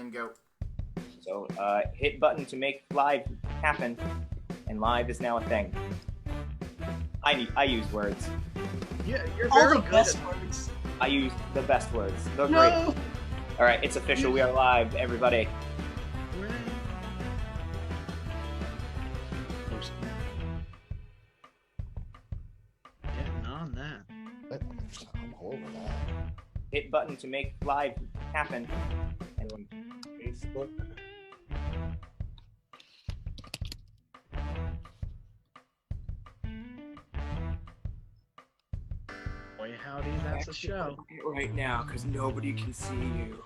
and go. So hit button to make live happen, and live is now a thing. I use words. Yeah, you're All very the good best at words. I use the best words. The No. great. All right, it's official. We are live, everybody. getting on that. I'm all over that. Hit button to make live happen. And Facebook. Boy, howdy, that's a show. Right now, because nobody can see you.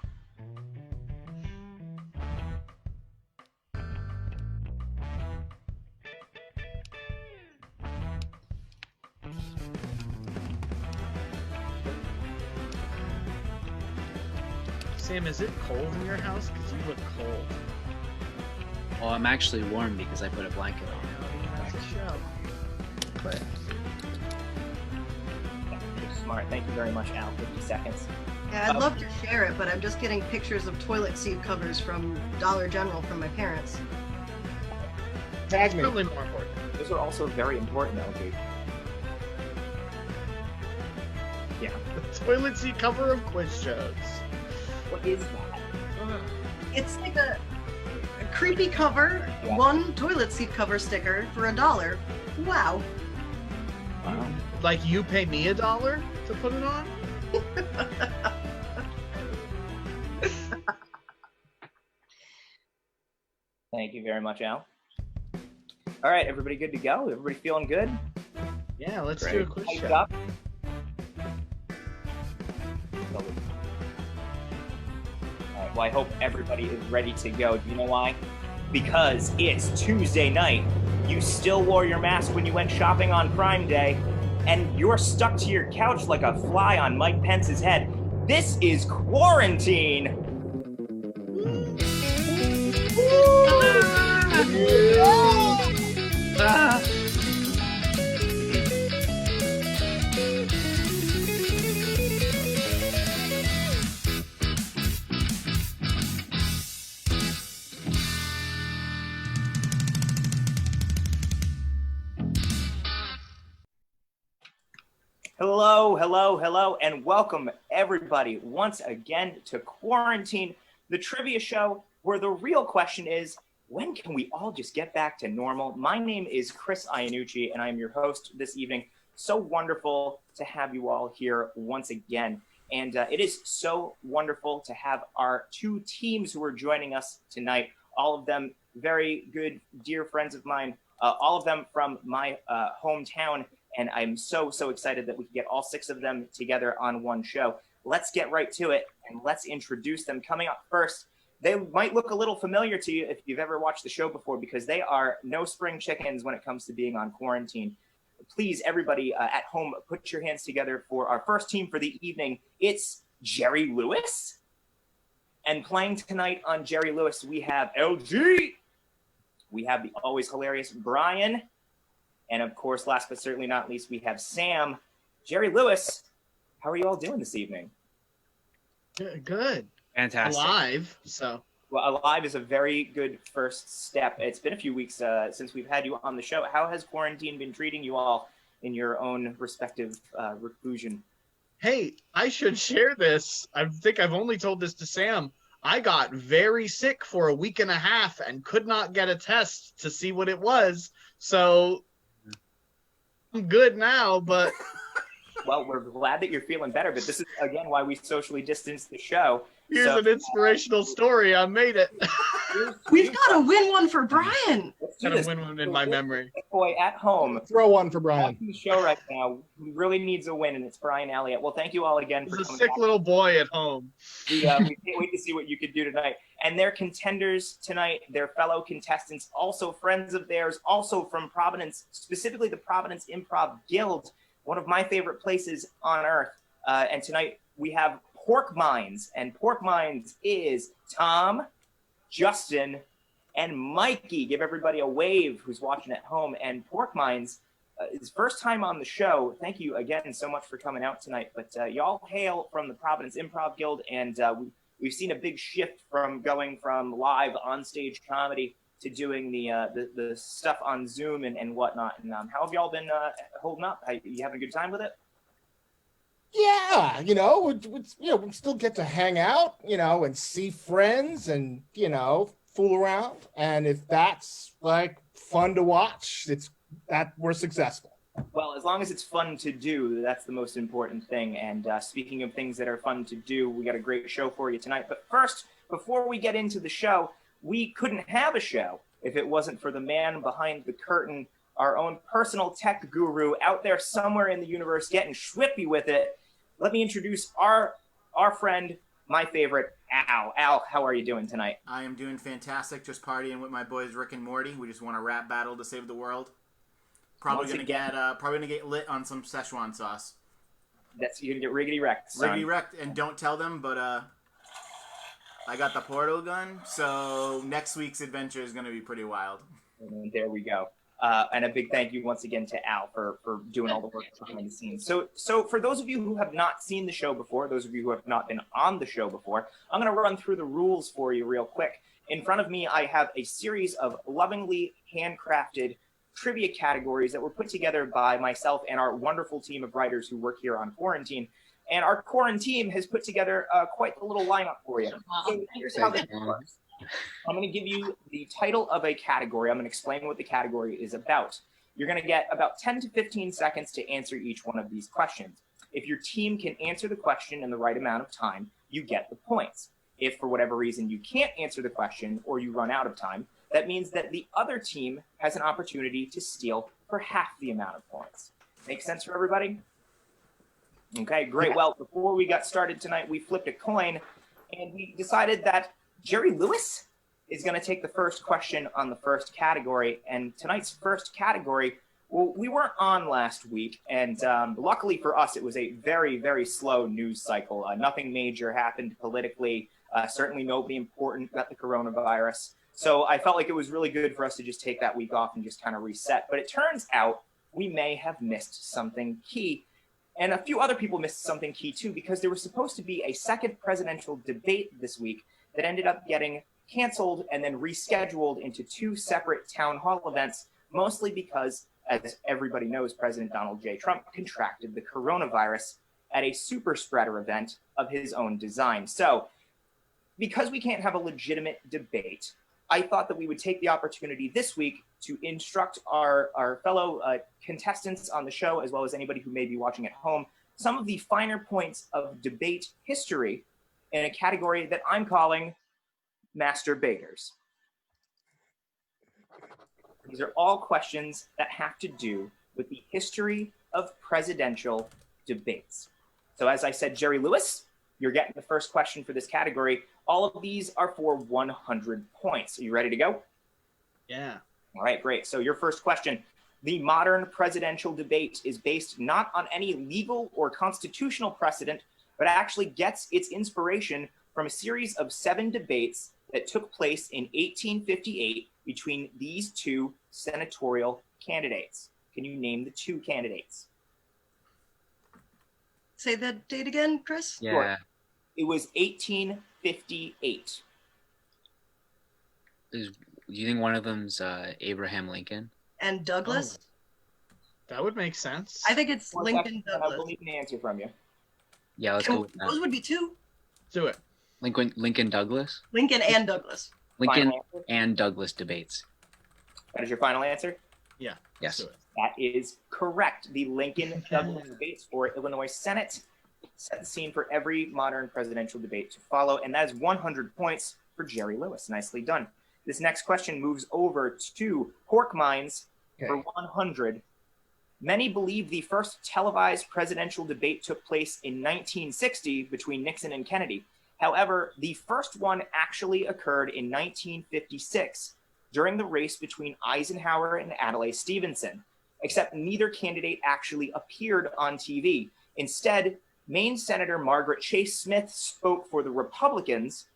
Sam, is it cold in your house? Because you look cold. Well, I'm actually warm because I put a blanket on. Howdy, that's a show. But you're smart. Thank you very much, Al. 50 seconds. Yeah, I'd love to share it, but I'm just getting pictures of toilet seat covers from Dollar General from my parents. Tag me. Probably more important. Those are also very important, LG. Yeah. The toilet seat cover of quiz shows. What is that? It's like a creepy cover, Yeah. one toilet seat cover sticker for $1. Wow. Wow. Like you pay me $1 to put it on? Thank you very much, Al. All right, everybody good to go? Everybody feeling good? Yeah, let's Great. do a quiz Hyped show. up? All right, well, I hope everybody is ready to go. Do you know why? Because it's Tuesday night. You still wore your mask when you went shopping on Prime Day, and you're stuck to your couch like a fly on Mike Pence's head. This is quarantine. Hello, hello, hello, and welcome everybody once again to Quarantine, the trivia show where the real question is, when can we all just get back to normal? My name is Chris Iannucci, and I am your host this evening. So wonderful to have you all here once again. And it is so wonderful to have our two teams who are joining us tonight, all of them very good, dear friends of mine, all of them from my hometown. And I'm so excited that we can get all six of them together on one show. Let's get right to it, and let's introduce them. Coming up first, they might look a little familiar to you if you've ever watched the show before, because they are no spring chickens when it comes to being on quarantine. Please, everybody at home, put your hands together for our first team for the evening. It's Jerry Lewis. And playing tonight on Jerry Lewis, we have LG. We have the always hilarious Brian. And of course, last but certainly not least, we have Sam. Jerry Lewis, how are you all doing this evening? Good. fantastic. Alive, so. Well, alive is a very good first step. It's been a few weeks since we've had you on the show. How has quarantine been treating you all in your own respective reclusion? Hey, I should share this. I think I've only told this to Sam. I got very sick for a week and a half and could not get a test to see what it was. So I'm good now, but Well, we're glad that you're feeling better, but this is, again, why we socially distance the show. here's So- an inspirational story. I made it. We've got to win one for Brian. Let's do Got a this. win-win in my memory. Boy at home Throw one for Brian. watching the show right now who really needs a win, and it's Brian Elliott. Well, thank you all again for There's a coming sick back. little boy at home. We can't wait to see what you could do tonight. And they're contenders tonight, their fellow contestants, also friends of theirs, also from Providence, specifically the Providence Improv Guild, one of my favorite places on earth. And tonight we have Pork Minds, and Pork Minds is Tom, Justin, and Mikey. Give everybody a wave who's watching at home. And Pork Minds, his first time on the show. Thank you again so much for coming out tonight. But y'all hail from the Providence Improv Guild, and we've seen a big shift from going from live on-stage comedy to doing the stuff on Zoom and whatnot. And how have y'all been holding up? You having a good time with it? Yeah, we still get to hang out, and see friends and, fool around. And if that's like fun to watch, it's that we're successful. Well, as long as it's fun to do, that's the most important thing. And speaking of things that are fun to do, we got a great show for you tonight. But first, before we get into the show, we couldn't have a show if it wasn't for the man behind the curtain, our own personal tech guru out there somewhere in the universe getting schwippy with it. Let me introduce our friend, my favorite, Al. Al, how are you doing tonight? I am doing fantastic. Just partying with my boys Rick and Morty. We just won a rap battle to save the world. Probably gonna get lit on some Szechuan sauce. You're gonna get riggedy wrecked. Riggedy wrecked, and don't tell them, but I got the portal gun, so next week's adventure is gonna be pretty wild. And there we go. And a big thank you once again to Al for doing all the work behind the scenes. So for those of you who have not seen the show before, those of you who have not been on the show before, I'm going to run through the rules for you real quick. In front of me, I have a series of lovingly handcrafted trivia categories that were put together by myself and our wonderful team of writers who work here on Quarantine. And our Quarantine has put together quite a little lineup for you. So here's how this works. I'm going to give you the title of a category. I'm going to explain what the category is about. You're going to get about 10 to 15 seconds to answer each one of these questions. If your team can answer the question in the right amount of time, you get the points. If for whatever reason you can't answer the question or you run out of time, that means that the other team has an opportunity to steal for half the amount of points. Make sense for everybody? Okay, great. Well, before we got started tonight, we flipped a coin and we decided that Jerry Lewis is going to take the first question on the first category. And tonight's first category, well, we weren't on last week. And luckily for us, it was a very, very slow news cycle. Nothing major happened politically. Certainly nobody important got the coronavirus. So I felt like it was really good for us to just take that week off and just kind of reset. But it turns out we may have missed something key. And a few other people missed something key too, because there was supposed to be a second presidential debate this week that ended up getting canceled and then rescheduled into two separate town hall events, mostly because, as everybody knows, President Donald J. Trump contracted the coronavirus at a super spreader event of his own design. So because we can't have a legitimate debate, I thought that we would take the opportunity this week to instruct our fellow contestants on the show, as well as anybody who may be watching at home, some of the finer points of debate history in a category that I'm calling Masturbators. These are all questions that have to do with the history of presidential debates. So as I said, Jerry Lewis, you're getting the first question for this category. All of these are for 100 points. Are you ready to go? Yeah. All right, great. So your first question. The modern presidential debate is based not on any legal or constitutional precedent, but actually gets its inspiration from a series of 7 debates that took place in 1858 between these two senatorial candidates. Can you name the two candidates? Say that date again, Chris? Yeah. Sure. It was 1858. Do you think one of them's Abraham Lincoln? And Douglas? That would make sense. I think it's One Lincoln second, Douglas. I believe an answer from you. Yeah, let's go with that. Those would be 2. Do it. Lincoln Douglas? Lincoln and Douglas. Lincoln Final answer? and Douglas debates. That is your final answer? Yeah. Yes. Do it. That is correct. The Lincoln Douglas debates for Illinois Senate set the scene for every modern presidential debate to follow, and that is 100 points for Jerry Lewis. Nicely done. This next question moves over to Pork Mines for 100. Many believe the first televised presidential debate took place in 1960 between Nixon and Kennedy. However, the first one actually occurred in 1956 during the race between Eisenhower and Adlai Stevenson, except neither candidate actually appeared on TV. Instead, Maine Senator Margaret Chase Smith spoke for the Republicans,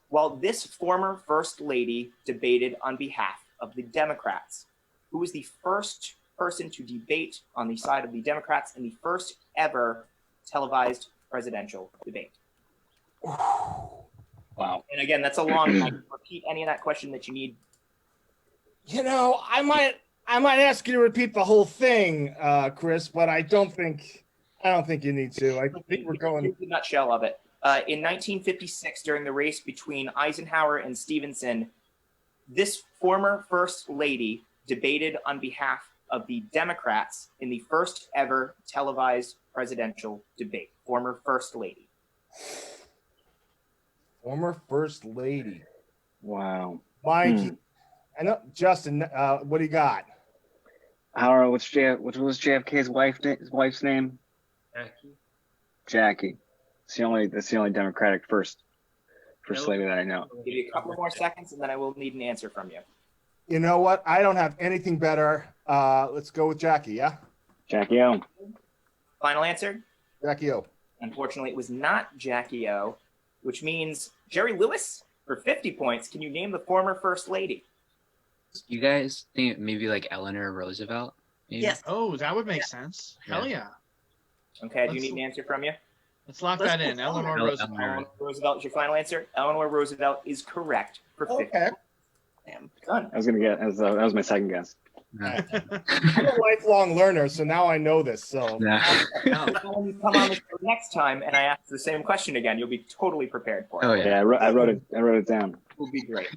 while this former First Lady debated on behalf of the Democrats. Who was the first person to debate on the side of the Democrats in the first ever televised presidential debate? Wow. And again, that's a long. I can repeat any of that question that you need. You know, I might ask you to repeat the whole thing, Chris, but I don't think you need to. I think we're going. Here's the nutshell of it. In 1956, during the race between Eisenhower and Stevenson, this former First Lady debated on behalf of the Democrats in the first ever televised presidential debate. Former First Lady. Former First Lady. Wow. Mikey. I know, Justin. What do you got? How? What was JFK's wife's name? Jackie. That's the only Democratic first lady that I know. I'll give you a couple more seconds, and then I will need an answer from you. You know what? I don't have anything better. Let's go with Jackie. Yeah. Jackie O. Final answer? Jackie O. Unfortunately, it was not Jackie O, which means Jerry Lewis for 50 points. Can you name the former First Lady? You guys think maybe like Eleanor Roosevelt? Maybe? Yes. Oh, that would make sense. Yeah. Hell yeah. Okay, I do Let's- need an answer from you. Let's lock Let's that go in. Eleanor. Eleanor Roosevelt. Eleanor Roosevelt is your final answer. Eleanor Roosevelt is correct for 50. Okay. Damn, done. I was gonna get that was my second guess. Yeah. I'm a lifelong learner, so now I know this. So Yeah. When you come on the show next time and I ask the same question again, you'll be totally prepared for it. Oh yeah. Yeah, I wrote it down. It will be great.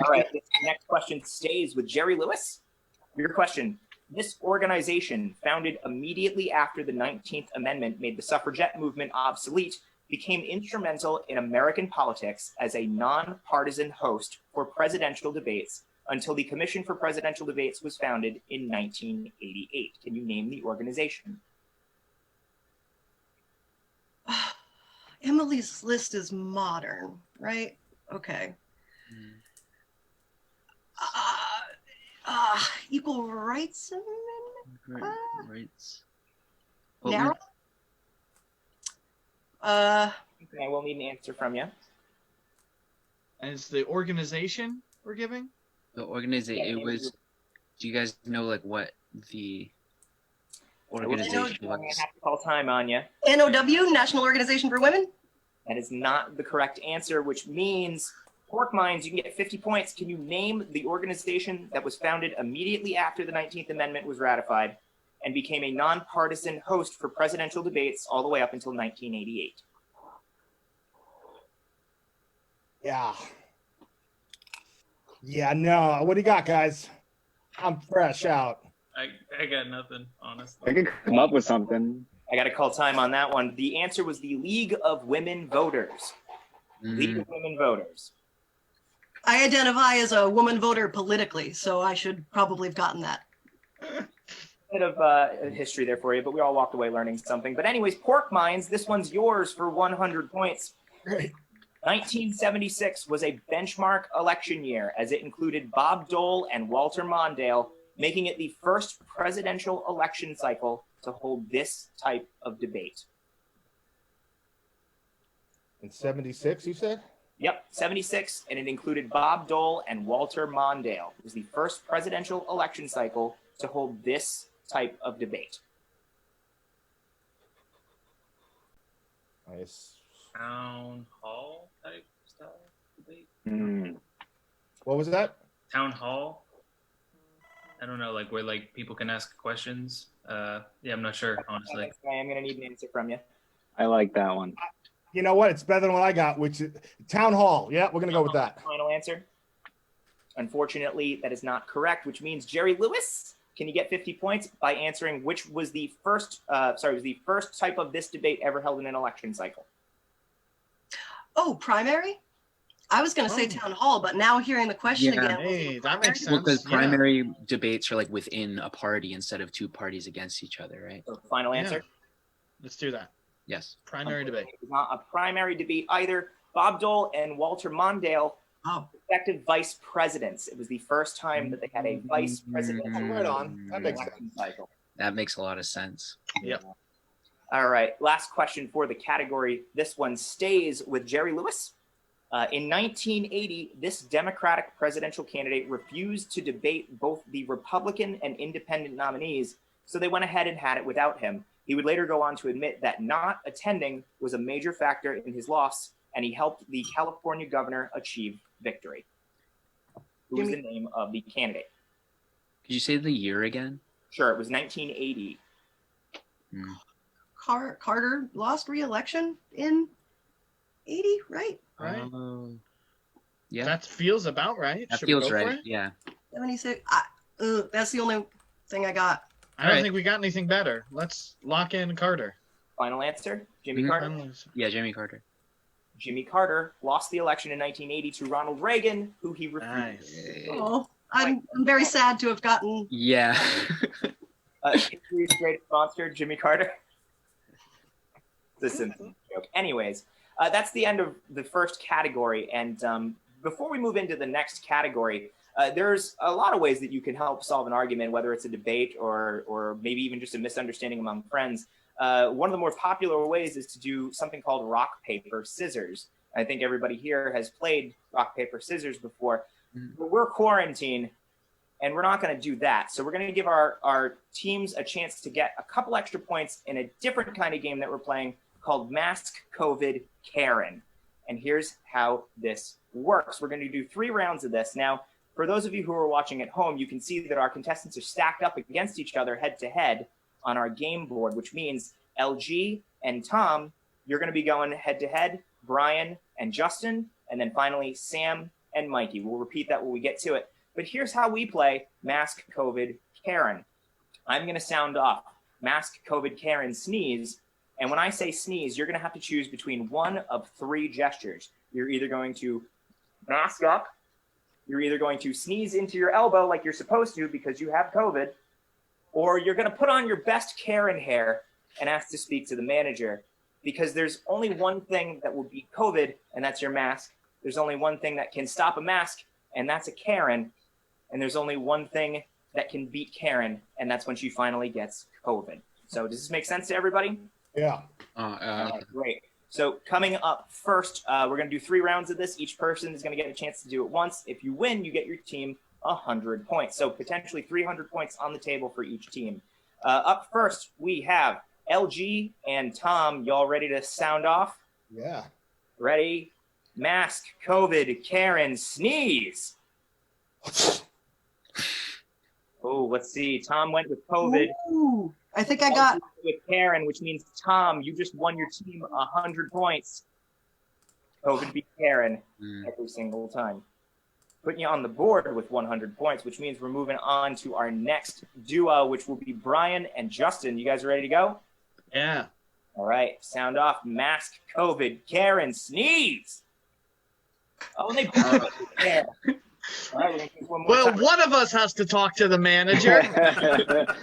All right, this next question stays with Jerry Lewis. Your question. This organization, founded immediately after the 19th Amendment made the suffragette movement obsolete, became instrumental in American politics as a nonpartisan host for presidential debates until the Commission for Presidential Debates was founded in 1988. Can you name the organization? Emily's list is modern, right? Okay. Equal rights amendment? Rights. Narrow? I will need an answer from you. And it's the organization we're giving? The organization. It was. Do you guys know like what the organization I'm going was? to have to call time on you. NOW, National Organization for Women? That is not the correct answer, which means Pork Minds, you can get 50 points. Can you name the organization that was founded immediately after the 19th Amendment was ratified and became a nonpartisan host for presidential debates all the way up until 1988? yeah. Yeah. No. What do you got, guys? I'm fresh out. I got nothing, honestly. I could come up with something. I got to call time on that one. The answer was the League of Women Voters. League of Women Voters. I identify as a woman voter politically, so I should probably have gotten that. Bit of history there for you, but we all walked away learning something. But anyways, Pork Minds, this one's yours for 100 points. Great. 1976 was a benchmark election year as it included Bob Dole and Walter Mondale, making it the first presidential election cycle to hold this type of debate. In '76, you said? Yep, 76, and it included Bob Dole and Walter Mondale. It was the first presidential election cycle to hold this type of debate. Nice. Town hall type style debate. What was that? Town hall. I don't know, like where like people can ask questions. Yeah, I'm not sure, honestly. I am going to need an answer from you. I like that one. You know what? It's better than what I got, which is Town Hall. Yeah, we're gonna go with that. Final answer. Unfortunately, that is not correct, which means Jerry Lewis, can you get 50 points by answering which was the first, was the first type of this debate ever held in an election cycle? Oh, primary? I was going to say town hall, but now hearing the question Yeah. again. Hey, that makes sense. Well, because Yeah. primary debates are like within a party instead of two parties against each other, right? So final answer. Let's do that. Yes. Primary debate. It was not a primary debate either. Bob Dole and Walter Mondale, Oh, respective vice presidents. It was the first time that they had a vice president Right on. That makes sense. election cycle. That makes a lot of sense. Yep. All right, last question for the category. This one stays with Jerry Lewis. In 1980, this Democratic presidential candidate refused to debate both the Republican and independent nominees, so they went ahead and had it without him. He would later go on to admit that not attending was a major factor in his loss and he helped the California governor achieve victory. Who was the name of the candidate? Could you say the year again? Sure, it was 1980. Carter lost re-election in 80, right? Right. Yeah. That feels about right. That Should we feels go for right. it? Yeah. 76. That's the only thing I got. I don't think we got anything better. Let's lock in Carter. Final answer, Jimmy Carter? Yeah, Jimmy Carter. Jimmy Carter lost the election in 1980 to Ronald Reagan, who he refused. Nice. Oh, I'm very sad to have gotten. Yeah. History's greatest monster, Jimmy Carter. The Simpsons joke. Anyways, that's the end of the first category. And before we move into the next category, there's a lot of ways that you can help solve an argument, whether it's a debate or maybe even just a misunderstanding among friends. One of the more popular ways is to do something called rock, paper, scissors. I think everybody here has played rock, paper, scissors before. But we're quarantined, and we're not going to do that. So we're going to give our teams a chance to get a couple extra points in a different kind of game that we're playing called Mask COVID Karen. And here's how this works. We're going to do 3 rounds of this. Now, for those of you who are watching at home, you can see that our contestants are stacked up against each other head-to-head on our game board, which means LG and Tom, you're going to be going head-to-head, Brian and Justin, and then finally Sam and Mikey. We'll repeat that when we get to it. But here's how we play Mask COVID Karen. I'm going to sound off Mask COVID Karen sneeze, and when I say sneeze, you're going to have to choose between one of 3 gestures. You're either going to mask up, you're either going to sneeze into your elbow like you're supposed to because you have COVID, or you're going to put on your best Karen hair and ask to speak to the manager, because there's only one thing that will beat COVID, and that's your mask. There's only one thing that can stop a mask, and that's a Karen. And there's only one thing that can beat Karen, and that's when she finally gets COVID. So does this make sense to everybody? Yeah. Great. So coming up first, we're going to do 3 rounds of this. Each person is going to get a chance to do it once. If you win, you get your team 100 points. So potentially 300 points on the table for each team. Up first, we have LG and Tom. Y'all ready to sound off? Yeah. Ready? Mask, COVID, Karen, sneeze. Oh, let's see. Tom went with COVID. Ooh, I think I got with Karen, which means Tom, you just won your team 100 points. COVID beat Karen every single time. Putting you on the board with 100 points, which means we're moving on to our next duo, which will be Brian and Justin. You guys ready to go? Yeah. All right. Sound off. Mask, COVID, Karen, sneeze. Oh, and they both yeah. All right, we're gonna take one more Well, time. one of us has to talk to the manager.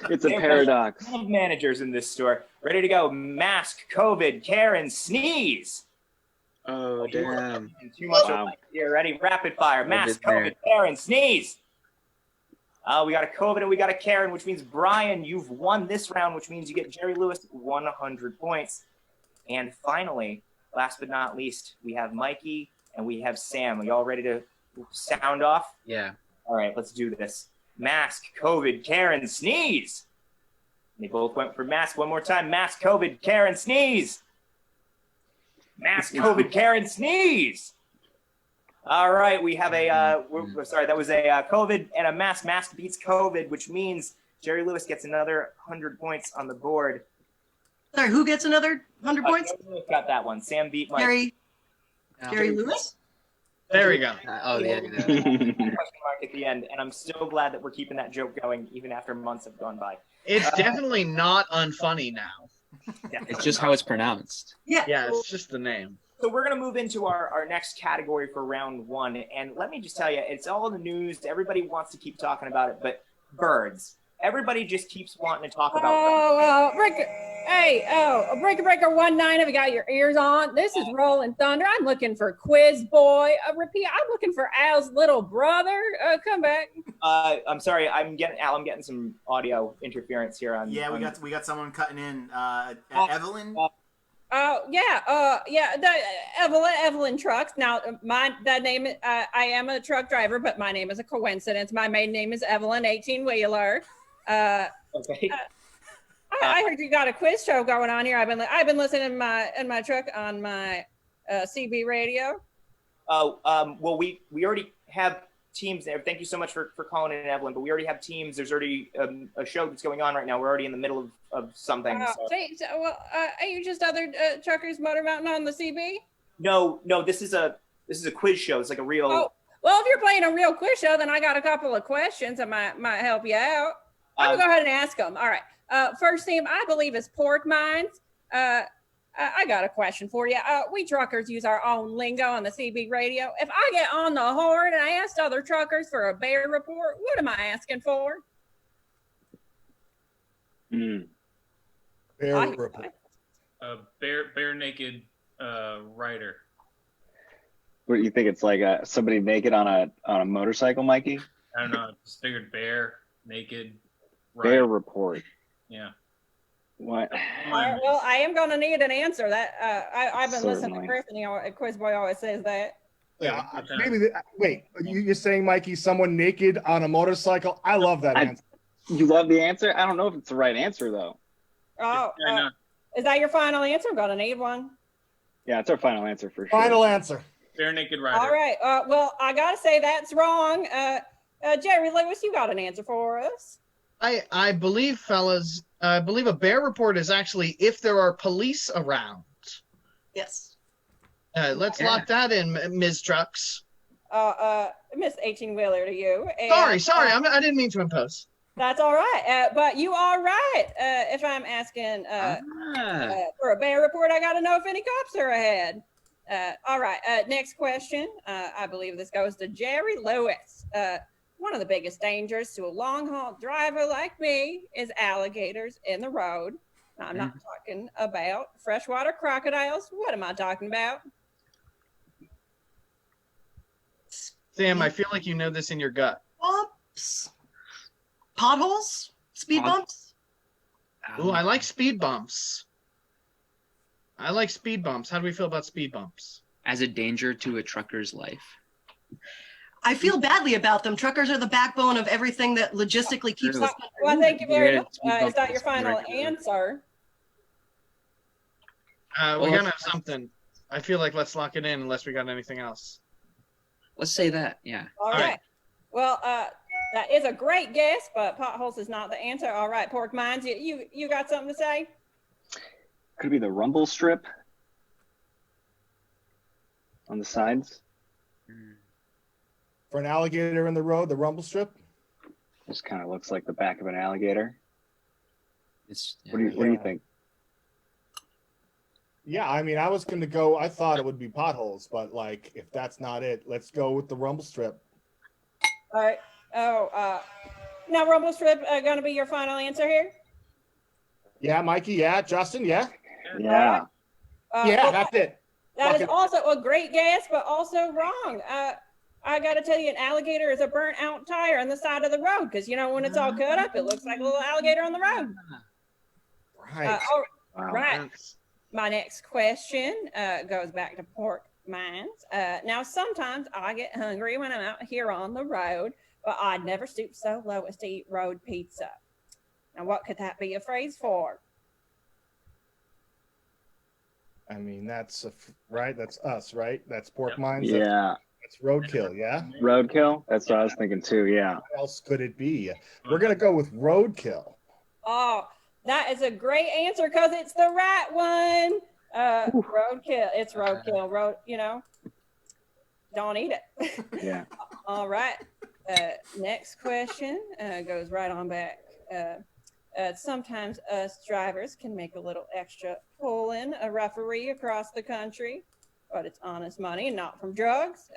It's a paradox. There's managers in this store. Ready to go. Mask, COVID, Karen, sneeze. Oh, damn. Too much Wow. here. Ready? Rapid fire. Mask, COVID, Karen, sneeze. We got a COVID and we got a Karen, which means Brian, you've won this round, which means you get Jerry Lewis 100 points. And finally, last but not least, we have Mikey and we have Sam. Are y'all ready to sound off? Yeah. All right, let's do this. Mask, COVID, Karen, sneeze. They both went for mask one more time. Mask, COVID, Karen, sneeze. Mask, COVID, Karen, sneeze. All right, we have a, we're sorry, that was a COVID and a mask. Mask beats COVID, which means Jerry Lewis gets another 100 points on the board. Sorry, who gets another 100 points? Jerry Lewis got that one. Sam beat Mike. Jerry Lewis? There we go. Question mark at the end, and I'm so glad that we're keeping that joke going even after months have gone by. It's definitely not unfunny now. It's just how it's pronounced. Yeah. Yeah, it's just the name. So we're going to move into our next category for round 1. And let me just tell you, it's all in the news. Everybody wants to keep talking about it, but birds. Everybody just keeps wanting to talk about Breaker. Hey, Breaker 19, have you got your ears on? This is Rolling Thunder. I'm looking for Quiz Boy. Repeat, I'm looking for Al's little brother. Come back. I'm sorry, I'm getting some audio interference here on. Yeah, we got someone cutting in. Evelyn. The Evelyn Trucks. Now, that name, I am a truck driver, but my name is a coincidence. My maiden name is Evelyn 18-wheeler. Okay. I heard you got a quiz show going on here. I've been listening in my truck on my CB Radio? Oh, well, we already have teams there. Thank you so much for calling in, Evelyn. But we already have teams. There's already a show that's going on right now. We're already in the middle of something. Are you just other truckers motorboating on the CB? No. This is a quiz show. It's like a real. Oh, well, if you're playing a real quiz show, then I got a couple of questions that might help you out. I'm gonna go ahead and ask them. All right. First team, I believe, is pork mines. I got a question for you. We truckers use our own lingo on the CB radio. If I get on the horn and I asked other truckers for a bear report, what am I asking for? Bear report. Bare naked rider. What do you think? It's like somebody naked on a motorcycle, Mikey? I don't know. I just figured bare naked Bear rider. report. Yeah. What? Well, I am going to need an answer. That I've been listening to Certainly. Griffin. You know, Quiz Boy always says that. Yeah, wait. You're saying, Mikey, someone naked on a motorcycle? I love that answer. You love the answer? I don't know if it's the right answer though. Oh, is that your final answer? I'm going to need one. Yeah, it's our final answer for sure. Final answer. Bare naked rider. All right. Well, I got to say that's wrong. Jerry Lewis, you got an answer for us? I believe, fellas, I believe a bear report is actually if there are police around. Yes. Let's lock that in, Ms. Trucks. Miss 18-wheeler to you. And, Sorry, I didn't mean to impose. That's all right. But you are right. If I'm asking for a bear report, I got to know if any cops are ahead. All right. Next question. I believe this goes to Jerry Lewis. One of the biggest dangers to a long-haul driver like me is alligators in the road. I'm not talking about freshwater crocodiles. What am I talking about? Sam, I feel like you know this in your gut. Bumps. Potholes? Speed bumps? Ooh, I like speed bumps. How do we feel about speed bumps? As a danger to a trucker's life. I feel badly about them. Truckers are the backbone of everything that logistically keeps us. Well, thank you very much. Is that your final answer? We gotta have something. I feel like let's lock it in unless we got anything else. Let's say that, yeah. All right. Well, that is a great guess, but potholes is not the answer. All right, pork mines, you got something to say? Could it be the rumble strip on the sides? For an alligator in the road, the rumble strip? Just kind of looks like the back of an alligator. What do you think? Yeah, I mean, I was going to go, I thought it would be potholes, but like, if that's not it, let's go with the rumble strip. All right. Now rumble strip going to be your final answer here? Yeah, Mikey, yeah. Justin, yeah? Yeah. Yeah, that's it. That is also a great guess, but also wrong. I got to tell you, an alligator is a burnt out tire on the side of the road because, you know, when it's all cut up, it looks like a little alligator on the road. Right. Right. My next question goes back to pork mines. Now, sometimes I get hungry when I'm out here on the road, but I'd never stoop so low as to eat road pizza. Now, what could that be a phrase for? I mean, that's right. That's us, right? That's pork mines. Yeah. That's roadkill, yeah? Roadkill? That's what I was thinking too, yeah. What else could it be? We're going to go with roadkill. Oh, that is a great answer because it's the right one. Roadkill. It's roadkill. You know, don't eat it. Yeah. All right. Next question goes right on back. Sometimes us drivers can make a little extra pulling a referee across the country, but it's honest money and not from drugs.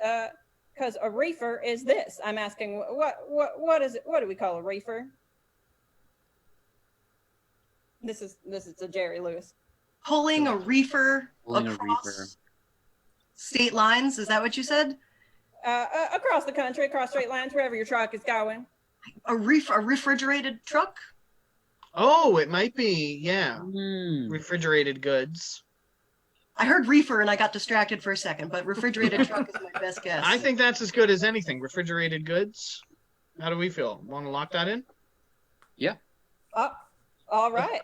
Because a reefer is this. I'm asking, what is it? What do we call a reefer? This is to Jerry Lewis. Pulling a reefer across state lines. Is that what you said? Across the country, across straight lines, wherever your truck is going. A refrigerated truck? Oh, it might be, yeah. Refrigerated goods. I heard reefer and I got distracted for a second, but refrigerated truck is my best guess. I think that's as good as anything. Refrigerated goods. How do we feel? Want to lock that in? Yeah. All right.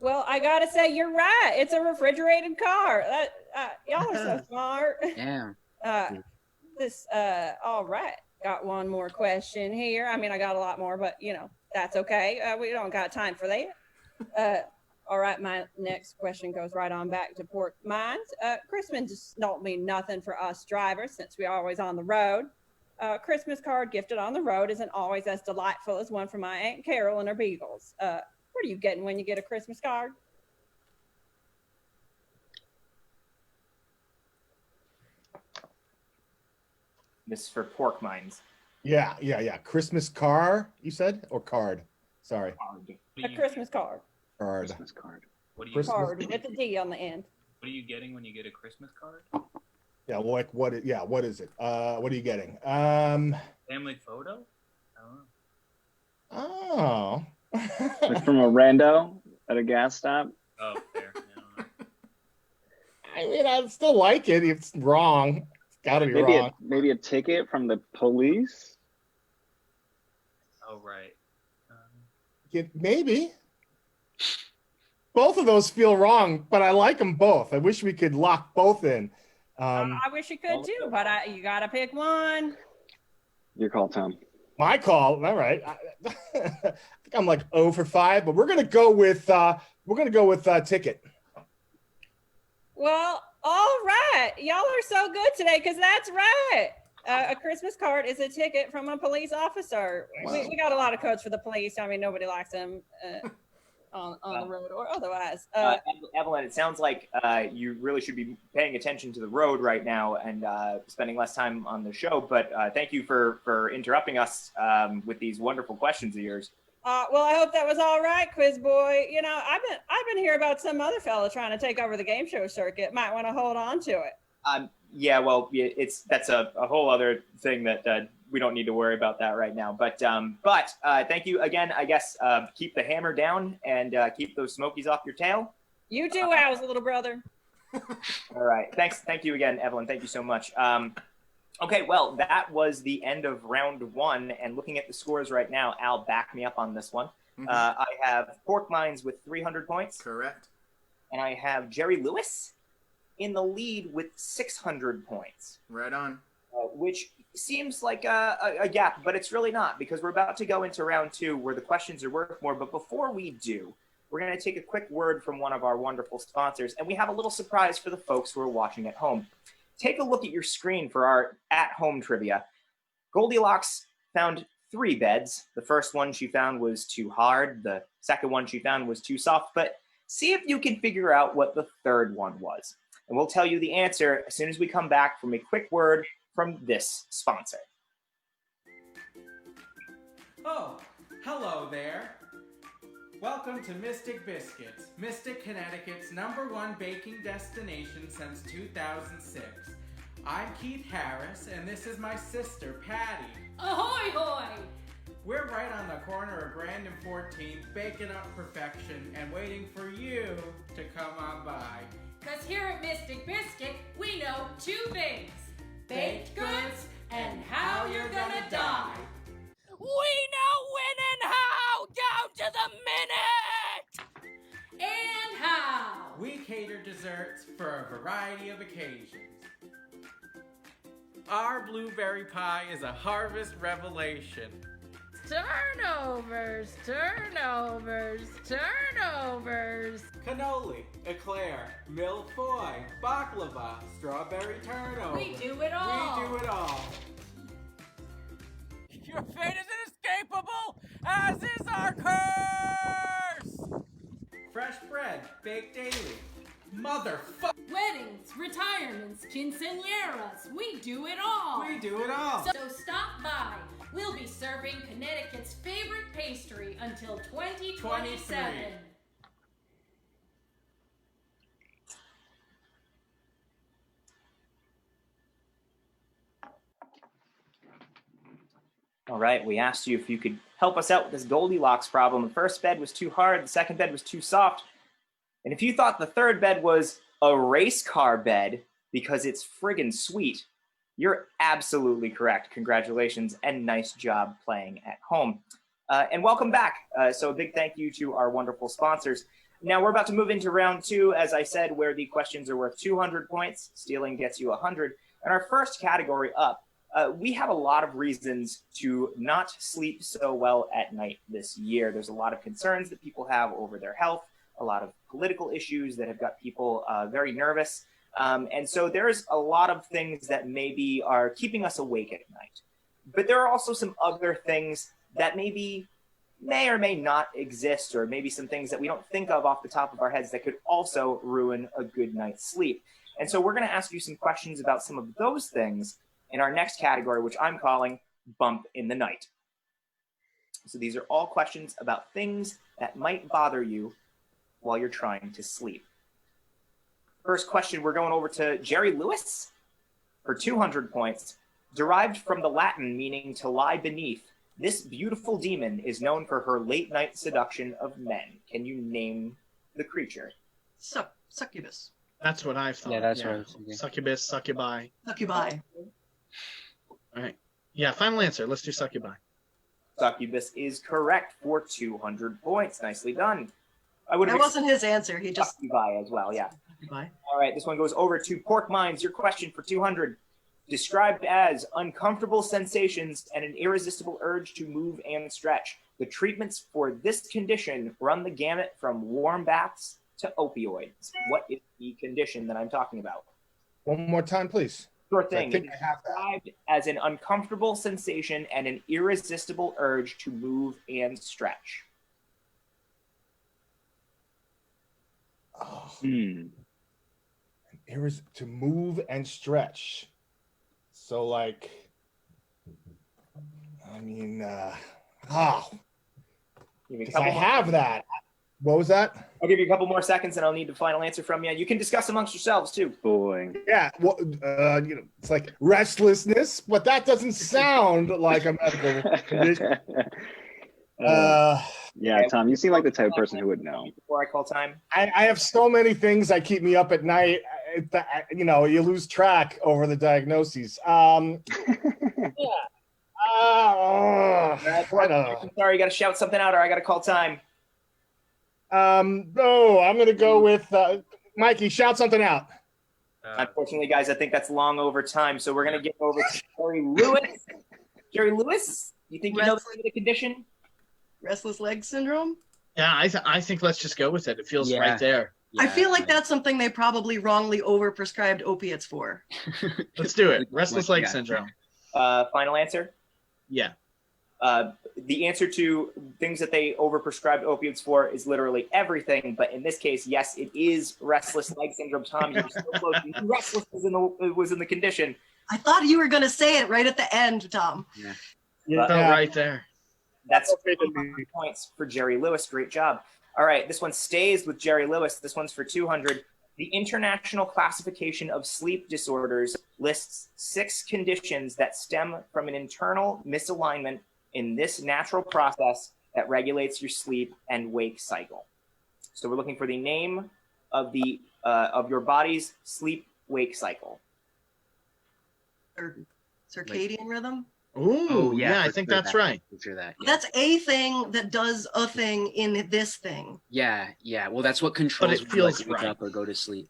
Well, I gotta say you're right. It's a refrigerated car. Y'all are so smart. Yeah. All right. Got one more question here. I mean, I got a lot more, but that's okay. We don't got time for that. All right, my next question goes right on back to Pork Mines. Christmas don't mean nothing for us drivers since we're always on the road. Christmas card gifted on the road isn't always as delightful as one from my Aunt Carol and her beagles. What are you getting when you get a Christmas card? This is for Pork Mines. Yeah. Christmas car, you said, or card? Sorry. A Christmas card. Card. Christmas card. What do you Christmas- Card with a D on the end. What are you getting when you get a Christmas card? Yeah, like what? Yeah, what is it? What are you getting? Family photo? I don't know. Oh. Like from a rando at a gas stop. Oh, fair. Yeah, I mean, I still like it. It's wrong. It's got to be wrong. Maybe a ticket from the police. oh, right. Maybe. Both of those feel wrong, but I like them both. I wish we could lock both in. I wish you could too, but you got to pick one. Your call, Tom. My call. All right. I think I'm like 0 for 5, but we're gonna go with ticket. Well, all right. Y'all are so good today because that's right. A Christmas card is a ticket from a police officer. Wow. We got a lot of codes for the police. I mean, nobody likes them on the road or otherwise. Evelyn, it sounds like you really should be paying attention to the road right now and spending less time on the show. But thank you for interrupting us with these wonderful questions of yours. Well, I hope that was all right, Quiz Boy. I've been hearing about some other fella trying to take over the game show circuit. Might want to hold on to it. Yeah, well, that's a whole other thing that we don't need to worry about that right now. But thank you again. I guess keep the hammer down and keep those smokies off your tail. You do, ours, little brother. All right. Thank you again, Evelyn. Thank you so much. Okay, well, that was the end of round 1. And looking at the scores right now, Al, back me up on this one. Mhm. I have Pork Mines with 300 points. Correct. And I have Jerry Lewis in the lead with 600 points. Right on. Which seems like a gap, but it's really not, because we're about to go into round 2 where the questions are worth more. But before we do, we're going to take a quick word from one of our wonderful sponsors, and we have a little surprise for the folks who are watching at home. Take a look at your screen for our at-home trivia. Goldilocks found 3 beds. The first one she found was too hard. The second one she found was too soft. But see if you can figure out what the third one was. And we'll tell you the answer as soon as we come back from a quick word from this sponsor. Oh, hello there. Welcome to Mystic Biscuits, Mystic, Connecticut's #1 baking destination since 2006. I'm Keith Harris, and this is my sister, Patty. Ahoy hoy! We're right on the corner of Grand and 14th, baking up perfection and waiting for you to come on by. Cause here at Mystic Biscuit, we know 2 things. Baked goods and how you're gonna die. We know when and how, down to the minute! And how! We cater desserts for a variety of occasions. Our blueberry pie is a harvest revelation. Turnovers, turnovers, turnovers. Cannoli, eclair, mille-feuille, baklava, strawberry turnover. We do it all. We do it all. Your fate is inescapable, as is our curse! Fresh bread, baked daily. Motherfuck. Weddings, retirements, quinceañeras. We do it all. We do it all. So stop by. We'll be serving Connecticut's favorite pastry until 2027. All right, we asked you if you could help us out with this Goldilocks problem. The first bed was too hard, the second bed was too soft. And if you thought the third bed was a race car bed because it's friggin' sweet, you're absolutely correct. Congratulations and nice job playing at home. And welcome back. So a big thank you to our wonderful sponsors. Now we're about to move into round 2, as I said, where the questions are worth 200 points. Stealing gets you 100. And our first category up, we have a lot of reasons to not sleep so well at night this year. There's a lot of concerns that people have over their health, a lot of political issues that have got people very nervous. And so there's a lot of things that maybe are keeping us awake at night. But there are also some other things that maybe may or may not exist, or maybe some things that we don't think of off the top of our heads that could also ruin a good night's sleep. And so we're going to ask you some questions about some of those things in our next category, which I'm calling Bump in the Night. So these are all questions about things that might bother you while you're trying to sleep. First question, we're going over to Jerry Lewis for 200 points. Derived from the Latin meaning to lie beneath, this beautiful demon is known for her late-night seduction of men. Can you name the creature? Succubus. That's what I thought. Yeah, that's what I was thinking. Succubus, succubi. Succubi. All right. Yeah, final answer. Let's do succubi. Succubus is correct for 200 points. Nicely done. That wasn't his answer. He just... Succubi as well, yeah. Succubi. All right, this one goes over to Pork Minds. Your question for 200. Described as uncomfortable sensations and an irresistible urge to move and stretch. The treatments for this condition run the gamut from warm baths to opioids. What is the condition that I'm talking about? One more time, please. Sure thing. I think It is I have that. described as an uncomfortable sensation and an irresistible urge to move and stretch. Oh, Hmm. to move and stretch. So, like, I mean, because I have that. What was that? I'll give you a couple more seconds and I'll need the final answer from you. You can discuss amongst yourselves too. Boy. Yeah, well, it's like restlessness, but that doesn't sound like a medical condition. Yeah, Tom, you seem like the type of person who would know. Before I call time. I have so many things that keep me up at night. You lose track over the diagnoses. I'm sorry, you got to shout something out or I got to call time. No, I'm going to go with Mikey. Shout something out. Unfortunately, guys, I think that's long over time, so we're going to get over to Jerry Lewis. Jerry Lewis, you think you know the condition? Restless leg syndrome? Yeah, I think let's just go with it. It feels right there. I feel like that's something they probably wrongly overprescribed opiates for. Let's do it. Restless leg syndrome. Final answer? Yeah. The answer to things that they overprescribed opiates for is literally everything, but in this case, yes, it is restless leg syndrome. Tom, you were so close. Restless was in the condition. I thought you were going to say it right at the end, Tom. Yeah. Right there. That's 100 points for Jerry Lewis. Great job. All right, this one stays with Jerry Lewis. This one's for 200. The International Classification of Sleep Disorders lists 6 conditions that stem from an internal misalignment in this natural process that regulates your sleep and wake cycle. So we're looking for the name of the of your body's sleep-wake cycle. Circadian rhythm? Ooh, yeah, I think that's right. For that, That's a thing that does a thing in this thing. Yeah. Well, that's what controls But it feels when you wake right. up or go to sleep.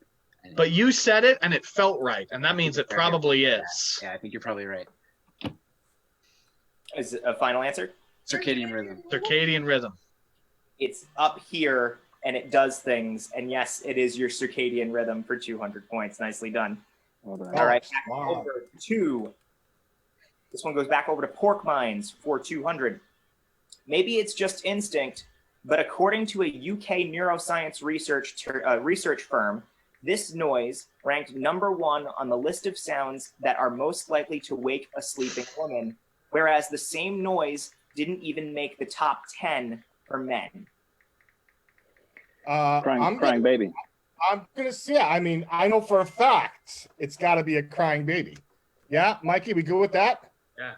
But you said it, and it felt right, and that means it probably is. Yeah, I think you're probably right. Is it a final answer? Circadian rhythm. Circadian rhythm. It's up here, and it does things. And yes, it is your circadian rhythm for 200 points. Nicely done. Well done. All right, back over to... This one goes back over to Pork Minds for 200. Maybe it's just instinct, but according to a UK neuroscience research firm, this noise ranked #1 on the list of sounds that are most likely to wake a sleeping woman, whereas the same noise didn't even make the top 10 for men. Crying baby. I'm going to say, I mean, I know for a fact it's got to be a crying baby. Yeah, Mikey, we good with that? Yeah.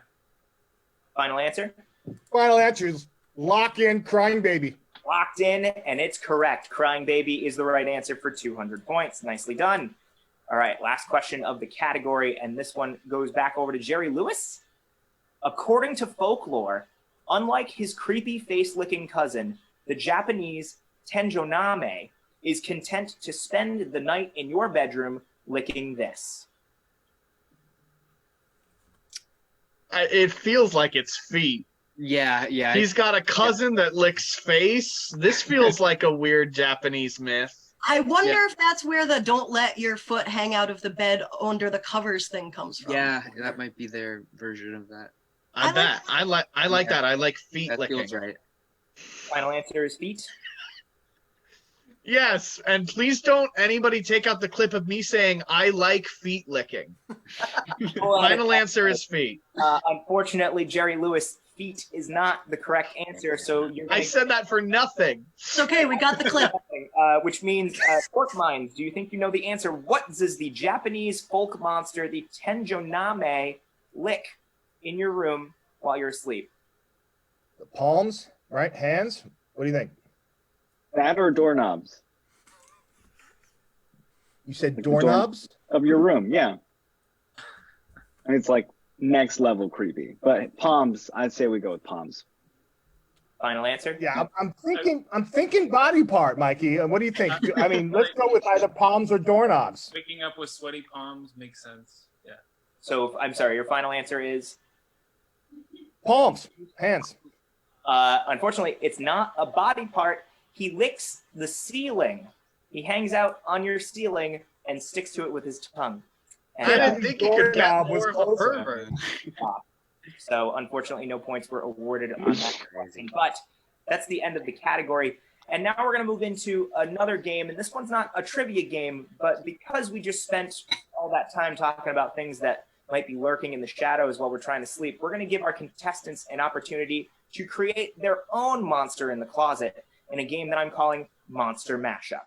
Final answer? Final answer is lock in crying baby. Locked in, and it's correct. Crying baby is the right answer for 200 points. Nicely done. All right, last question of the category, and this one goes back over to Jerry Lewis. According to folklore, unlike his creepy face-licking cousin, the Japanese tenjoname is content to spend the night in your bedroom licking this? It feels like it's feet. Yeah. He's got a cousin that licks face. This feels like a weird Japanese myth. I wonder if that's where the "don't let your foot hang out of the bed under the covers" thing comes from. Yeah, that might be their version of that. I bet. I like that. I like feet That licking. feels right. Final answer is feet. Yes, and please don't anybody take out the clip of me saying I like feet licking. Final answer is feet. Unfortunately, Jerry Lewis, feet is not the correct answer. So you're. I said that for nothing. It's okay. We got the clip. Which means, Pork Minds, do you think you know the answer? What does the Japanese folk monster, the tenjoname, lick in your room while you're asleep? The palms, right? Hands. What do you think? That or doorknobs You said doorknobs? of your room, yeah. And it's like next level creepy. But palms, I'd say we go with palms. Final answer? Yeah, I'm thinking body part, Mikey. What do you think? I mean, let's go with either palms or doorknobs. Waking up with sweaty palms makes sense. Yeah. So, I'm sorry, your final answer is? Palms, hands. Unfortunately, it's not a body part. He licks the ceiling. He hangs out on your ceiling and sticks to it with his tongue. And, I didn't think you could get more of a pervert. So, unfortunately, no points were awarded on that question. But that's the end of the category. And now we're going to move into another game. And this one's not a trivia game, but because we just spent all that time talking about things that might be lurking in the shadows while we're trying to sleep, we're going to give our contestants an opportunity to create their own monster in the closet in a game that I'm calling Monster Mashup.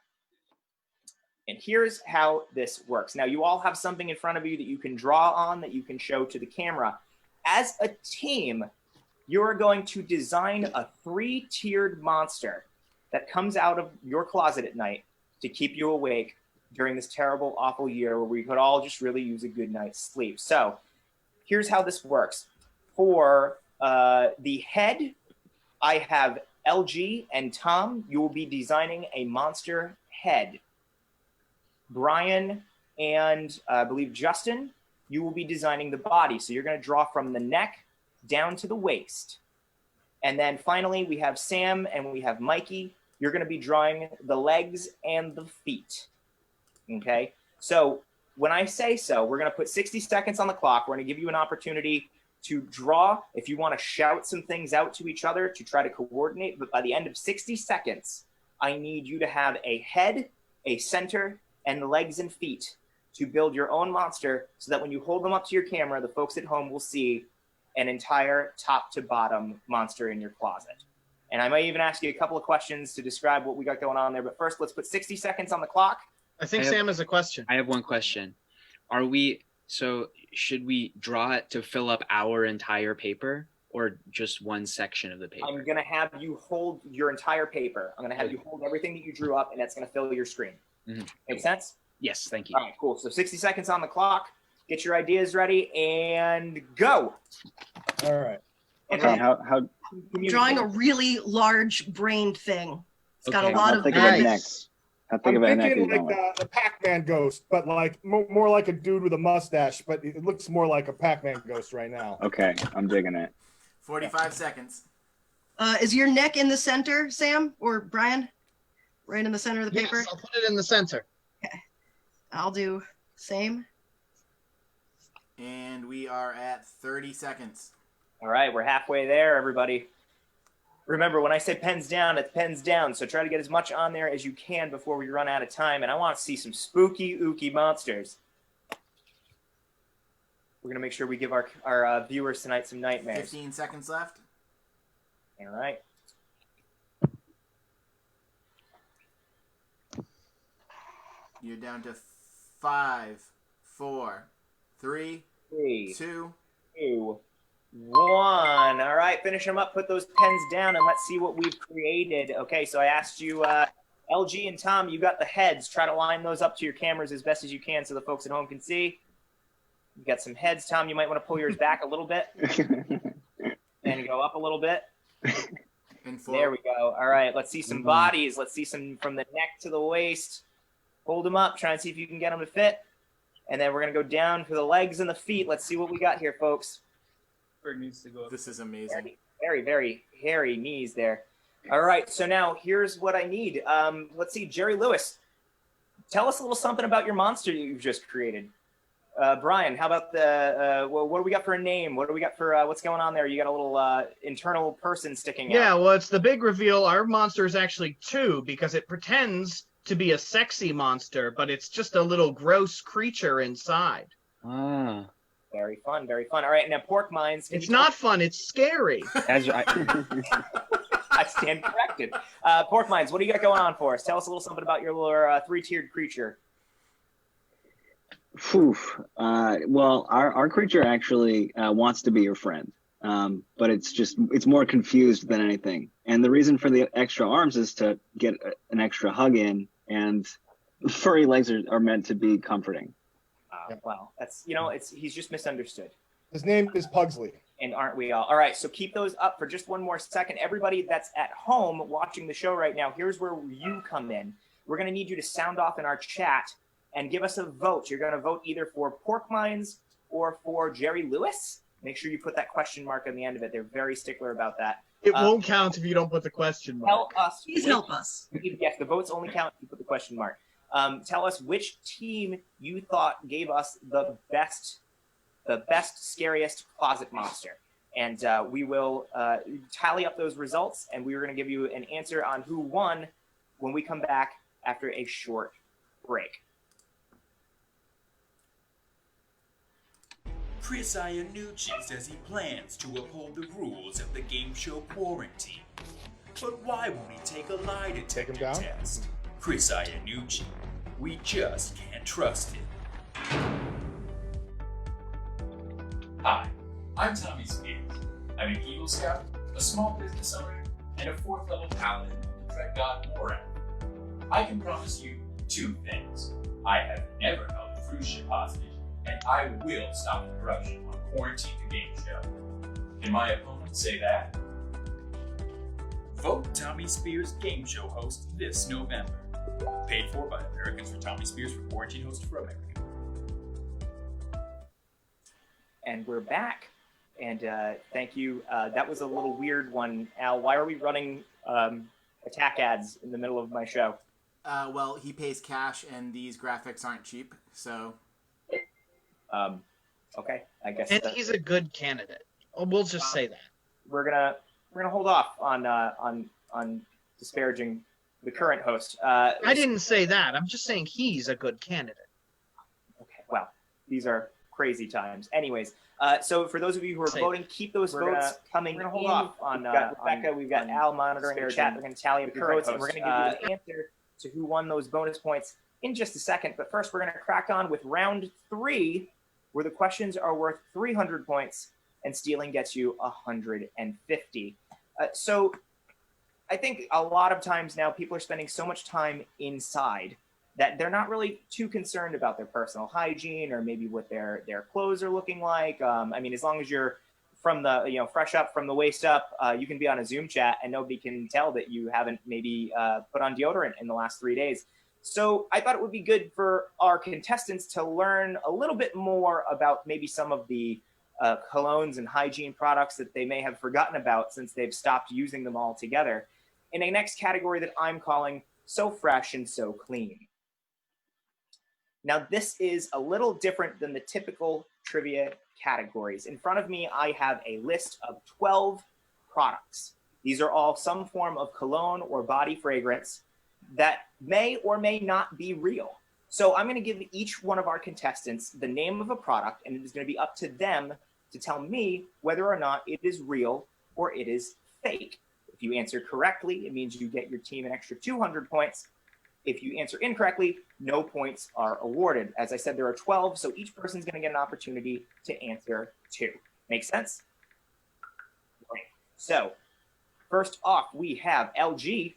And here's how this works. Now, you all have something in front of you that you can draw on, that you can show to the camera. As a team, you're going to design a 3-tiered monster that comes out of your closet at night to keep you awake during this terrible, awful year where we could all just really use a good night's sleep. So here's how this works. For the head, I have LG and Tom. You will be designing a monster head. Brian and I believe Justin, you will be designing the body. So you're going to draw from the neck down to the waist. And then finally, we have Sam and we have Mikey. You're going to be drawing the legs and the feet. Okay? So when I say so, we're going to put 60 seconds on the clock. We're going to give you an opportunity to draw. If you want to shout some things out to each other to try to coordinate. But by the end of 60 seconds, I need you to have a head, a center, and the legs and feet to build your own monster so that when you hold them up to your camera, the folks at home will see an entire top to bottom monster in your closet. And I might even ask you a couple of questions to describe what we got going on there. But first, let's put 60 seconds on the clock. I think Sam has a question. I have one question. Should we draw it to fill up our entire paper or just one section of the paper? I'm going to have you hold your entire paper. I'm going to have you hold everything that you drew up, and that's going to fill your screen. Mm-hmm. Make sense? Yes, thank you. All right, cool. So 60 seconds on the clock. Get your ideas ready and go. All right. Okay, how Drawing a really large brained thing. It's got a lot of think of it next. How think I'm of it next? thinking like the Pac-Man ghost, but like more like a dude with a mustache, but it looks more like a Pac-Man ghost right now. Okay, I'm digging it. 45 seconds. Is your neck in the center, Sam or Brian? Right in the center of the paper? Yes, I'll put it in the center. Okay. I'll do same. And we are at 30 seconds. All right, we're halfway there, everybody. Remember, when I say pens down, it's pens down. So try to get as much on there as you can before we run out of time. And I want to see some spooky, ooky monsters. We're going to make sure we give our viewers tonight some nightmares. 15 seconds left. All right. You're down to 5, 4, 3, 2, 1. All right, finish them up. Put those pens down, and let's see what we've created. Okay, so I asked you, LG and Tom, you got the heads. Try to line those up to your cameras as best as you can so the folks at home can see. You got some heads. Tom, you might want to pull yours back a little bit and go up a little bit. And 4. There we go. All right, let's see some Mhm. bodies. Let's see some from the neck to the waist. Hold them up. Try and see if you can get them to fit. And then we're going to go down for the legs and the feet. Let's see what we got here, folks. Bird needs to go up. This is amazing. Very, very hairy knees there. All right, so now here's what I need. Let's see, Jerry Lewis, tell us a little something about your monster you've just created. Brian, how about what do we got for a name? What do we got for, what's going on there? You got a little internal person sticking out. Yeah, well, it's the big reveal. Our monster is actually 2 because it pretends to be a sexy monster, but it's just a little gross creature inside. Ah. Very fun, very fun. All right, now Pork Minds. It's not fun, it's scary. I stand corrected. Pork Minds, what do you got going on for us? Tell us a little something about your little 3-tiered creature. Phew. Well, our creature actually wants to be your friend, but it's more confused than anything. And the reason for the extra arms is to get an extra hug in, and furry legs are meant to be comforting. Well, that's he's just misunderstood. His name is Pugsley. And aren't we all? All right, so keep those up for just one more second. Everybody that's at home watching the show right now, here's where you come in. We're going to need you to sound off in our chat and give us a vote. You're going to vote either for Pork Minds or for Jerry Lewis. Make sure you put that question mark on the end of it. They're very stickler about that. It won't count if you don't put the question mark. Tell us. Please help us. Yes, the votes only count if you put the question mark. Tell us which team you thought gave us the best, scariest closet monster. And we will tally up those results, and we're going to give you an answer on who won when we come back after a short break. Chris Iannucci says he plans to uphold the rules of the game show Quarantine. But why won't he take a lie detector test? Chris Iannucci, we just can't trust him. Hi, I'm Tommy Spears. I'm an Eagle Scout, a small business owner, and a 4th level paladin of the Dread God Moran. I can promise you 2 things. I have never held a cruise ship hostage, and I will stop the corruption on Quarantine the Game Show. Can my opponent say that? Vote Tommy Spears Game Show host this November. Paid for by Americans for Tommy Spears for Quarantine host for America. And we're back. And thank you. That was a little weird one. Al, why are we running attack ads in the middle of my show? Well, he pays cash, and these graphics aren't cheap, so... Okay, I guess. And he's a good candidate. We'll just say that. We're gonna hold off on disparaging the current host. I didn't say that. I'm just saying he's a good candidate. Okay, well, these are crazy times. Anyways, so for those of you who are voting, keep those votes coming. We're gonna hold off on Rebecca. We've got Al monitoring the chat. They're gonna tally up your votes, and we're gonna give you the answer to who won those bonus points in just a second. But first, we're gonna crack on with round 3, where the questions are worth 300 points and stealing gets you 150. So I think a lot of times now people are spending so much time inside that they're not really too concerned about their personal hygiene or maybe what their clothes are looking like. I mean, as long as you're from the, fresh up from the waist up, you can be on a Zoom chat and nobody can tell that you haven't maybe put on deodorant in the last 3 days. So I thought it would be good for our contestants to learn a little bit more about maybe some of the colognes and hygiene products that they may have forgotten about since they've stopped using them altogether in a next category that I'm calling So Fresh and So Clean. Now, this is a little different than the typical trivia categories. In front of me, I have a list of 12 products. These are all some form of cologne or body fragrance that may or may not be real. So I'm going to give each one of our contestants the name of a product, and it is going to be up to them to tell me whether or not it is real or it is fake. If you answer correctly, it means you get your team an extra 200 points. If you answer incorrectly, no points are awarded. As I said, there are 12, so each person's going to get an opportunity to answer 2. Make sense? Great. So first off, we have LG.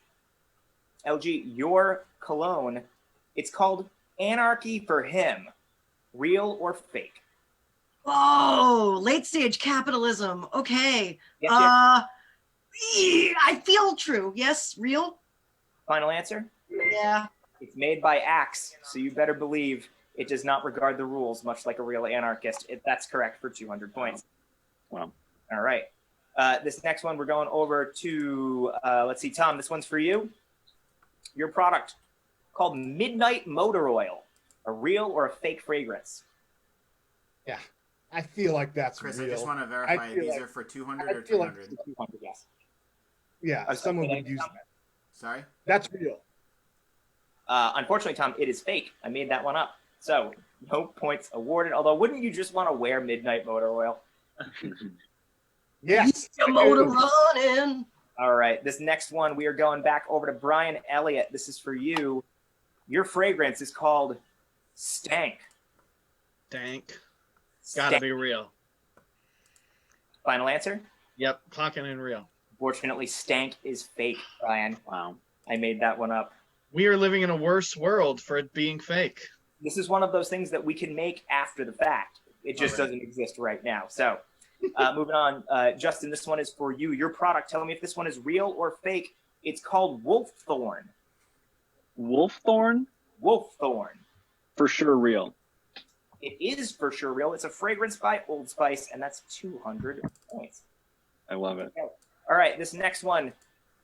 LG, your cologne, it's called Anarchy for Him. Real or fake? Oh, late stage capitalism. Okay. Yes, yes. I feel true. Yes, real. Final answer? Yeah. It's made by Axe, so you better believe it does not regard the rules, much like a real anarchist. That's correct for 200 points. Wow. All right. This next one, we're going over to, let's see, Tom, this one's for you. Your product called Midnight Motor Oil, a real or a fake fragrance? Yeah, I feel like that's Chris, real. I just want to verify these like, are for 200 or I feel like 300. 200, yes. Yeah, someone would use that. Sorry? That's real. Unfortunately, Tom, it is fake. I made that one up. So, no points awarded. Although, wouldn't you just want to wear Midnight Motor Oil? Yes. Your motor running. All right. This next one, we are going back over to Brian Elliott. This is for you. Your fragrance is called Stank. Stank. Gotta be real. Final answer? Yep, clocking in real. Fortunately, Stank is fake, Brian. Wow. I made that one up. We are living in a worse world for it being fake. This is one of those things that we can make after the fact. It just doesn't exist right now. So, moving on. Justin, this one is for you. Your product, tell me if this one is real or fake. It's called Wolfthorn. Wolfthorn? Wolfthorn. For sure real. It is for sure real. It's a fragrance by Old Spice, and that's 200 points. I love it. All right, this next one.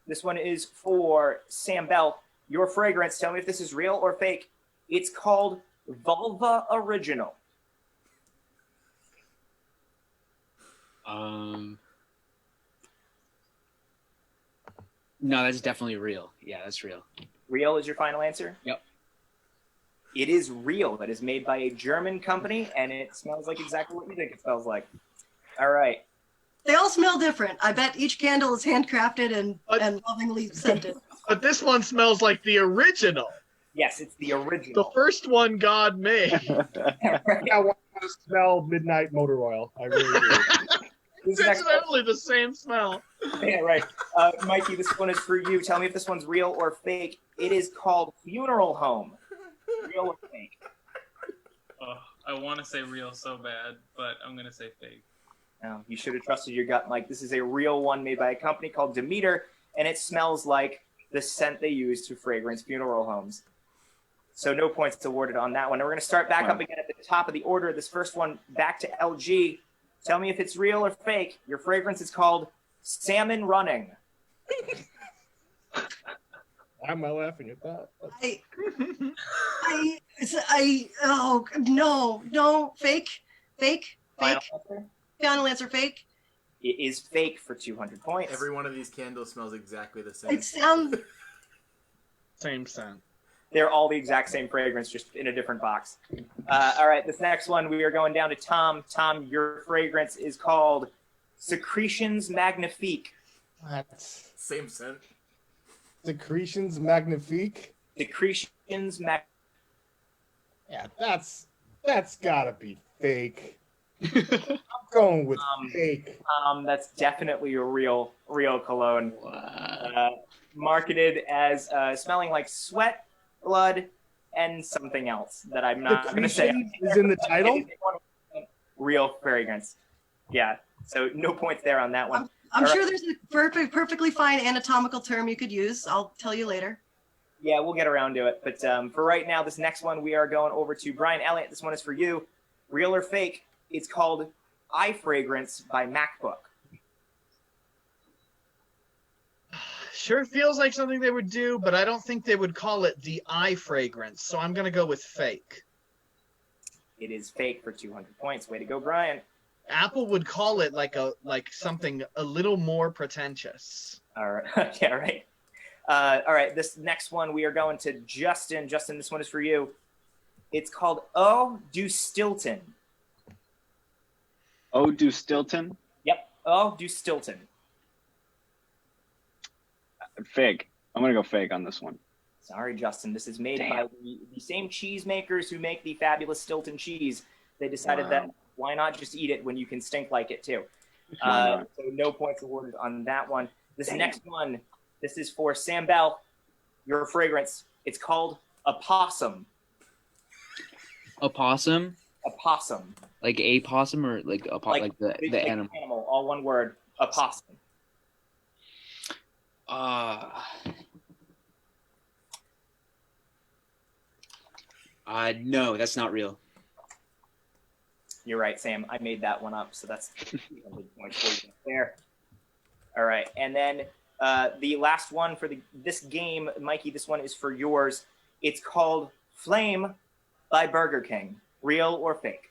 This one is for Sam Bell. Your fragrance, tell me if this is real or fake. It's called Vulva Original. No, that's definitely real. Yeah, that's real. Real is your final answer? Yep. It is real. It is made by a German company, and it smells like exactly what you think it smells like. All right. They all smell different. I bet each candle is handcrafted and lovingly scented. But this one smells like the original. Yes, it's the original. The first one God made. I want to smell Midnight Motor Oil. I really do. It's definitely the same smell. Yeah, right. Mikey, this one is for you. Tell me if this one's real or fake. It is called Funeral Home. Real or fake? Oh, I want to say real so bad, but I'm going to say fake. No, you should have trusted your gut, Mike. This is a real one made by a company called Demeter, and it smells like the scent they use to fragrance funeral homes. So no points awarded on that one. And we're going to start back up again at the top of the order. This first one, back to LG. Tell me if it's real or fake. Your fragrance is called Salmon Running. Why am I laughing at that? Oh, no, fake. Final answer, fake. It is fake for 200 points. Every one of these candles smells exactly the same. It sounds... Same scent. They're all the exact same fragrance, just in a different box. All right, this next one, we are going down to Tom. Tom, your fragrance is called Secretions Magnifique. What? Same scent. Secretions Magnifique? Secretions Mag... Yeah, that's gotta be fake. I'm going with fake. That's definitely a real cologne. Marketed as smelling like sweat, blood, and something else that I'm not going to say. Is in the title? Real fragrance. Yeah, so no points there on that one. I'm sure there's a perfectly fine anatomical term you could use. I'll tell you later. Yeah, we'll get around to it. But for right now, this next one, we are going over to Brian Elliott. This one is for you. Real or fake? It's called Eye Fragrance by MacBook. Sure feels like something they would do, but I don't think they would call it the eye fragrance, so I'm going to go with fake. It is fake for 200 points. Way to go, Brian. Apple would call it like something a little more pretentious. All right. Yeah, right. All right, this next one, we are going to Justin. Justin, this one is for you. It's called Oh Do Stilton. Oh Do Stilton? Yep. Oh Do Stilton. Fake. I'm going to go fake on this one. Sorry, Justin. This is made by the same cheese makers who make the fabulous Stilton cheese. They decided that why not just eat it when you can stink like it too? So no points awarded on that one. This next one, this is for Sam Bell. Your fragrance. It's called Opossum. Opossum? Opossum. Like a possum or like the animal? Animal, all one word. Opossum. No, that's not real. You're right, Sam. I made that one up, so that's 100 points for you there. All right, and then the last one for this game, Mikey, this one is for yours. It's called Flame by Burger King. Real or fake?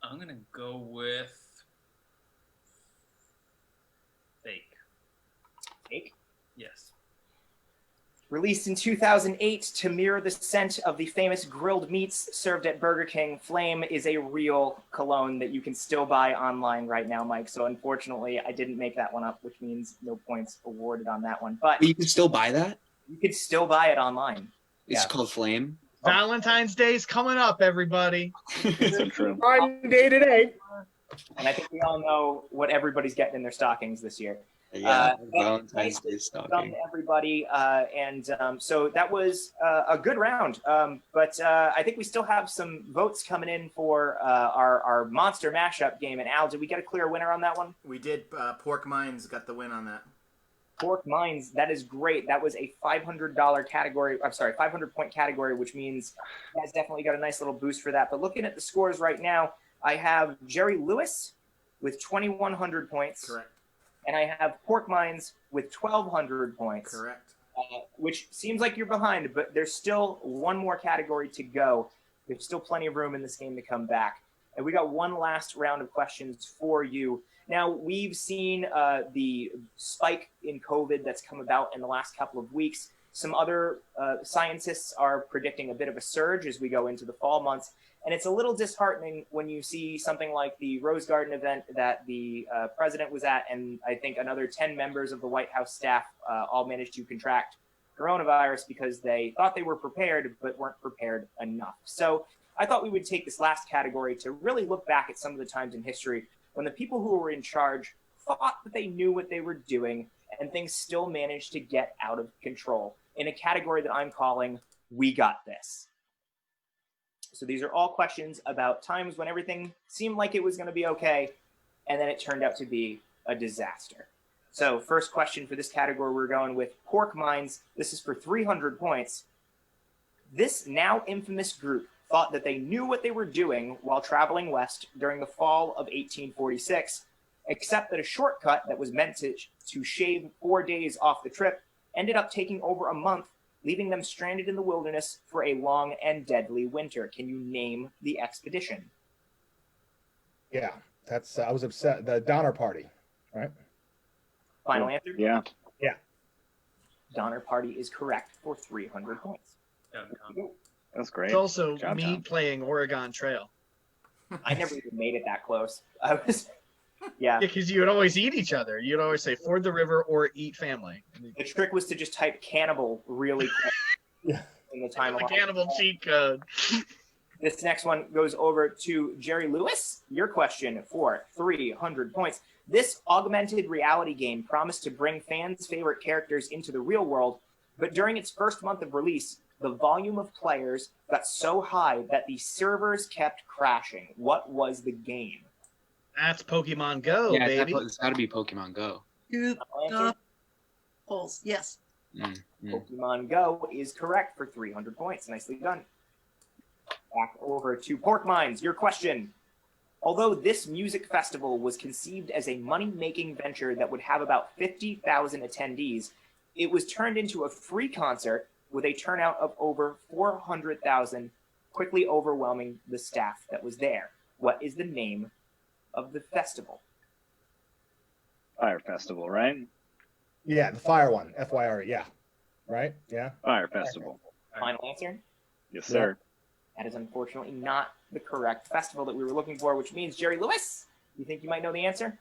I'm gonna go with fake. Fake? Yes. Released in 2008 to mirror the scent of the famous grilled meats served at Burger King, Flame is a real cologne that you can still buy online right now, Mike. So unfortunately, I didn't make that one up, which means no points awarded on that one. But you can still buy that? You can still buy it online. It's called Flame. Valentine's Day's coming up, everybody. So true. Prime Day today. And I think we all know what everybody's getting in their stockings this year. Yeah, Valentine's Day stocking. Everybody, so that was a good round. But I think we still have some votes coming in for our monster mashup game. And Al, did we get a clear winner on that one? We did. Pork Mines got the win on that. Pork Mines, that is great. That was a $500 category. I'm sorry, 500-point category, which means you guys definitely got a nice little boost for that. But looking at the scores right now, I have Jerry Lewis with 2,100 points. Correct. And I have Pork Mines with 1,200 points. Correct. Which seems like you're behind, but there's still one more category to go. There's still plenty of room in this game to come back. And we got one last round of questions for you. Now, we've seen the spike in COVID that's come about in the last couple of weeks. Some other scientists are predicting a bit of a surge as we go into the fall months. And it's a little disheartening when you see something like the Rose Garden event that the president was at, and I think another 10 members of the White House staff all managed to contract coronavirus because they thought they were prepared, but weren't prepared enough. So I thought we would take this last category to really look back at some of the times in history when the people who were in charge thought that they knew what they were doing, and things still managed to get out of control, in a category that I'm calling We Got This. So these are all questions about times when everything seemed like it was going to be okay, and then it turned out to be a disaster. So first question for this category, we're going with Pork Mines. This is for 300 points. This now infamous group thought that they knew what they were doing while traveling west during the fall of 1846, except that a shortcut that was meant to shave 4 days off the trip ended up taking over a month, leaving them stranded in the wilderness for a long and deadly winter. Can you name the expedition? Yeah, that's I was upset. The Donner Party, right? Final answer? Yeah. Yeah. Donner Party is correct for 300 points. That's great. It's also Job, me Tom. playing Oregon Trail. I never even made it that close. I was, yeah. Because you would always eat each other. You'd always say ford the river or eat family. The trick was to just type cannibal really quick. Yeah. In the time The cannibal cheat code. This next one goes over to Jerry Lewis. Your question for 300 points. This augmented reality game promised to bring fans' favorite characters into the real world, but during its first month of release, the volume of players got so high that the servers kept crashing. What was the game? That's Pokemon Go, Yeah, baby. it's got to be Pokemon Go. Polls. Yes. Pokemon Go is correct for 300 points. Nicely done. Back over to Pork Mines. Your question. Although this music festival was conceived as a money-making venture that would have about 50,000 attendees, it was turned into a free concert with a turnout of over 400,000, quickly overwhelming the staff that was there. What is the name of the festival? Fire Festival, right? Yeah, the fire one. FYR, yeah. Right? Yeah. Fire Festival. Final answer? Yes, sir. That is unfortunately not the correct festival that we were looking for, which means, Jerry Lewis, you think you might know the answer?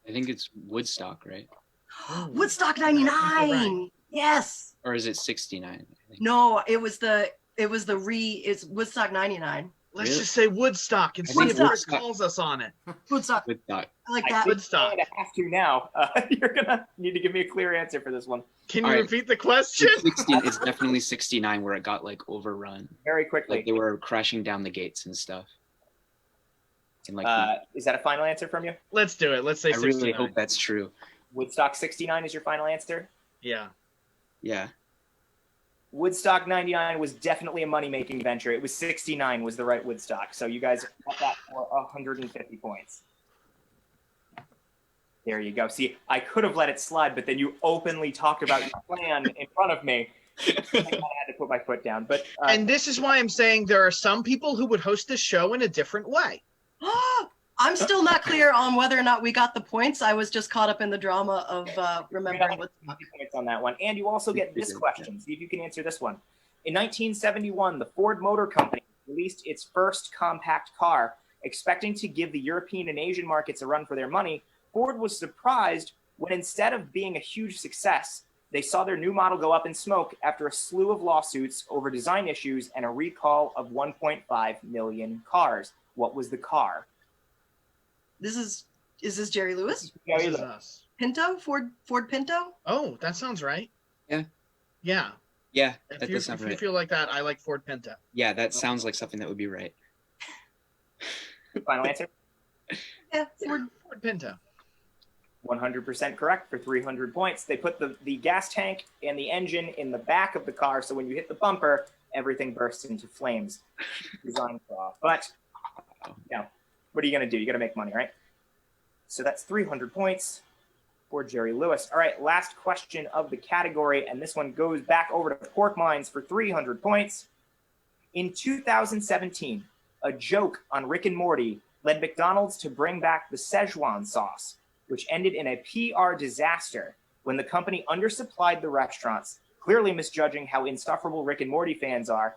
I think it's Woodstock, right? Woodstock 99. Yes. Or is it 69? No, it's Woodstock 99. Let's just say Woodstock and see if Chris calls us on it. Woodstock. Woodstock. I like that. Woodstock. I have to now. You're gonna need to give me a clear answer for this one. Can you repeat the question? It's definitely 69 where it got like overrun. Very quickly. Like they were crashing down the gates and stuff. And like is that a final answer from you? Let's do it. Let's say I 69. really hope that's true. Woodstock 69 is your final answer? Yeah. Yeah. Woodstock 99 was definitely a money-making venture. It was 69 was the right Woodstock. So you guys got that for 150 points. There you go. See, I could have let it slide, but then you openly talked about your plan in front of me. I had to put my foot down. But and this is why I'm saying there are some people who would host this show in a different way. I'm still not clear on whether or not we got the points. I was just caught up in the drama of remembering what points on that one. And you also get this question. See if you can answer this one. In 1971, the Ford Motor Company released its first compact car, expecting to give the European and Asian markets a run for their money. Ford was surprised when instead of being a huge success, they saw their new model go up in smoke after a slew of lawsuits over design issues and a recall of 1.5 million cars. What was the car? Is this Jerry Lewis? Jerry This is Lewis. us. Pinto? Ford Pinto? Oh, that sounds right. Yeah. Yeah. Yeah, If that you, does sound if you right. feel like that, I like Ford Pinto. Yeah, that sounds like something that would be right. Final answer? Yeah, Ford Pinto. 100% correct for 300 points. They put the gas tank and the engine in the back of the car, so when you hit the bumper, everything bursts into flames. Design flaw. But, what are you going to do? You got to make money, right? So that's 300 points for Jerry Lewis. All right, last question of the category, and this one goes back over to Pork Mines for 300 points. In 2017, a joke on Rick and Morty led McDonald's to bring back the Szechuan sauce, which ended in a PR disaster when the company undersupplied the restaurants, clearly misjudging how insufferable Rick and Morty fans are.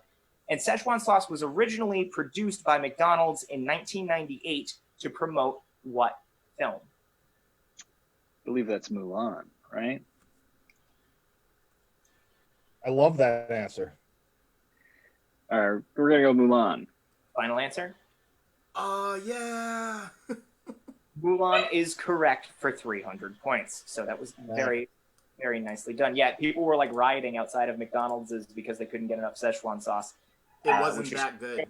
And Szechuan sauce was originally produced by McDonald's in 1998 to promote what film? I believe that's Mulan, right? I love that answer. We're gonna go Mulan. Final answer? Yeah. Mulan is correct for 300 points. So that was very, very nicely done. Yeah, people were like rioting outside of McDonald's because they couldn't get enough Szechuan sauce. It wasn't that good.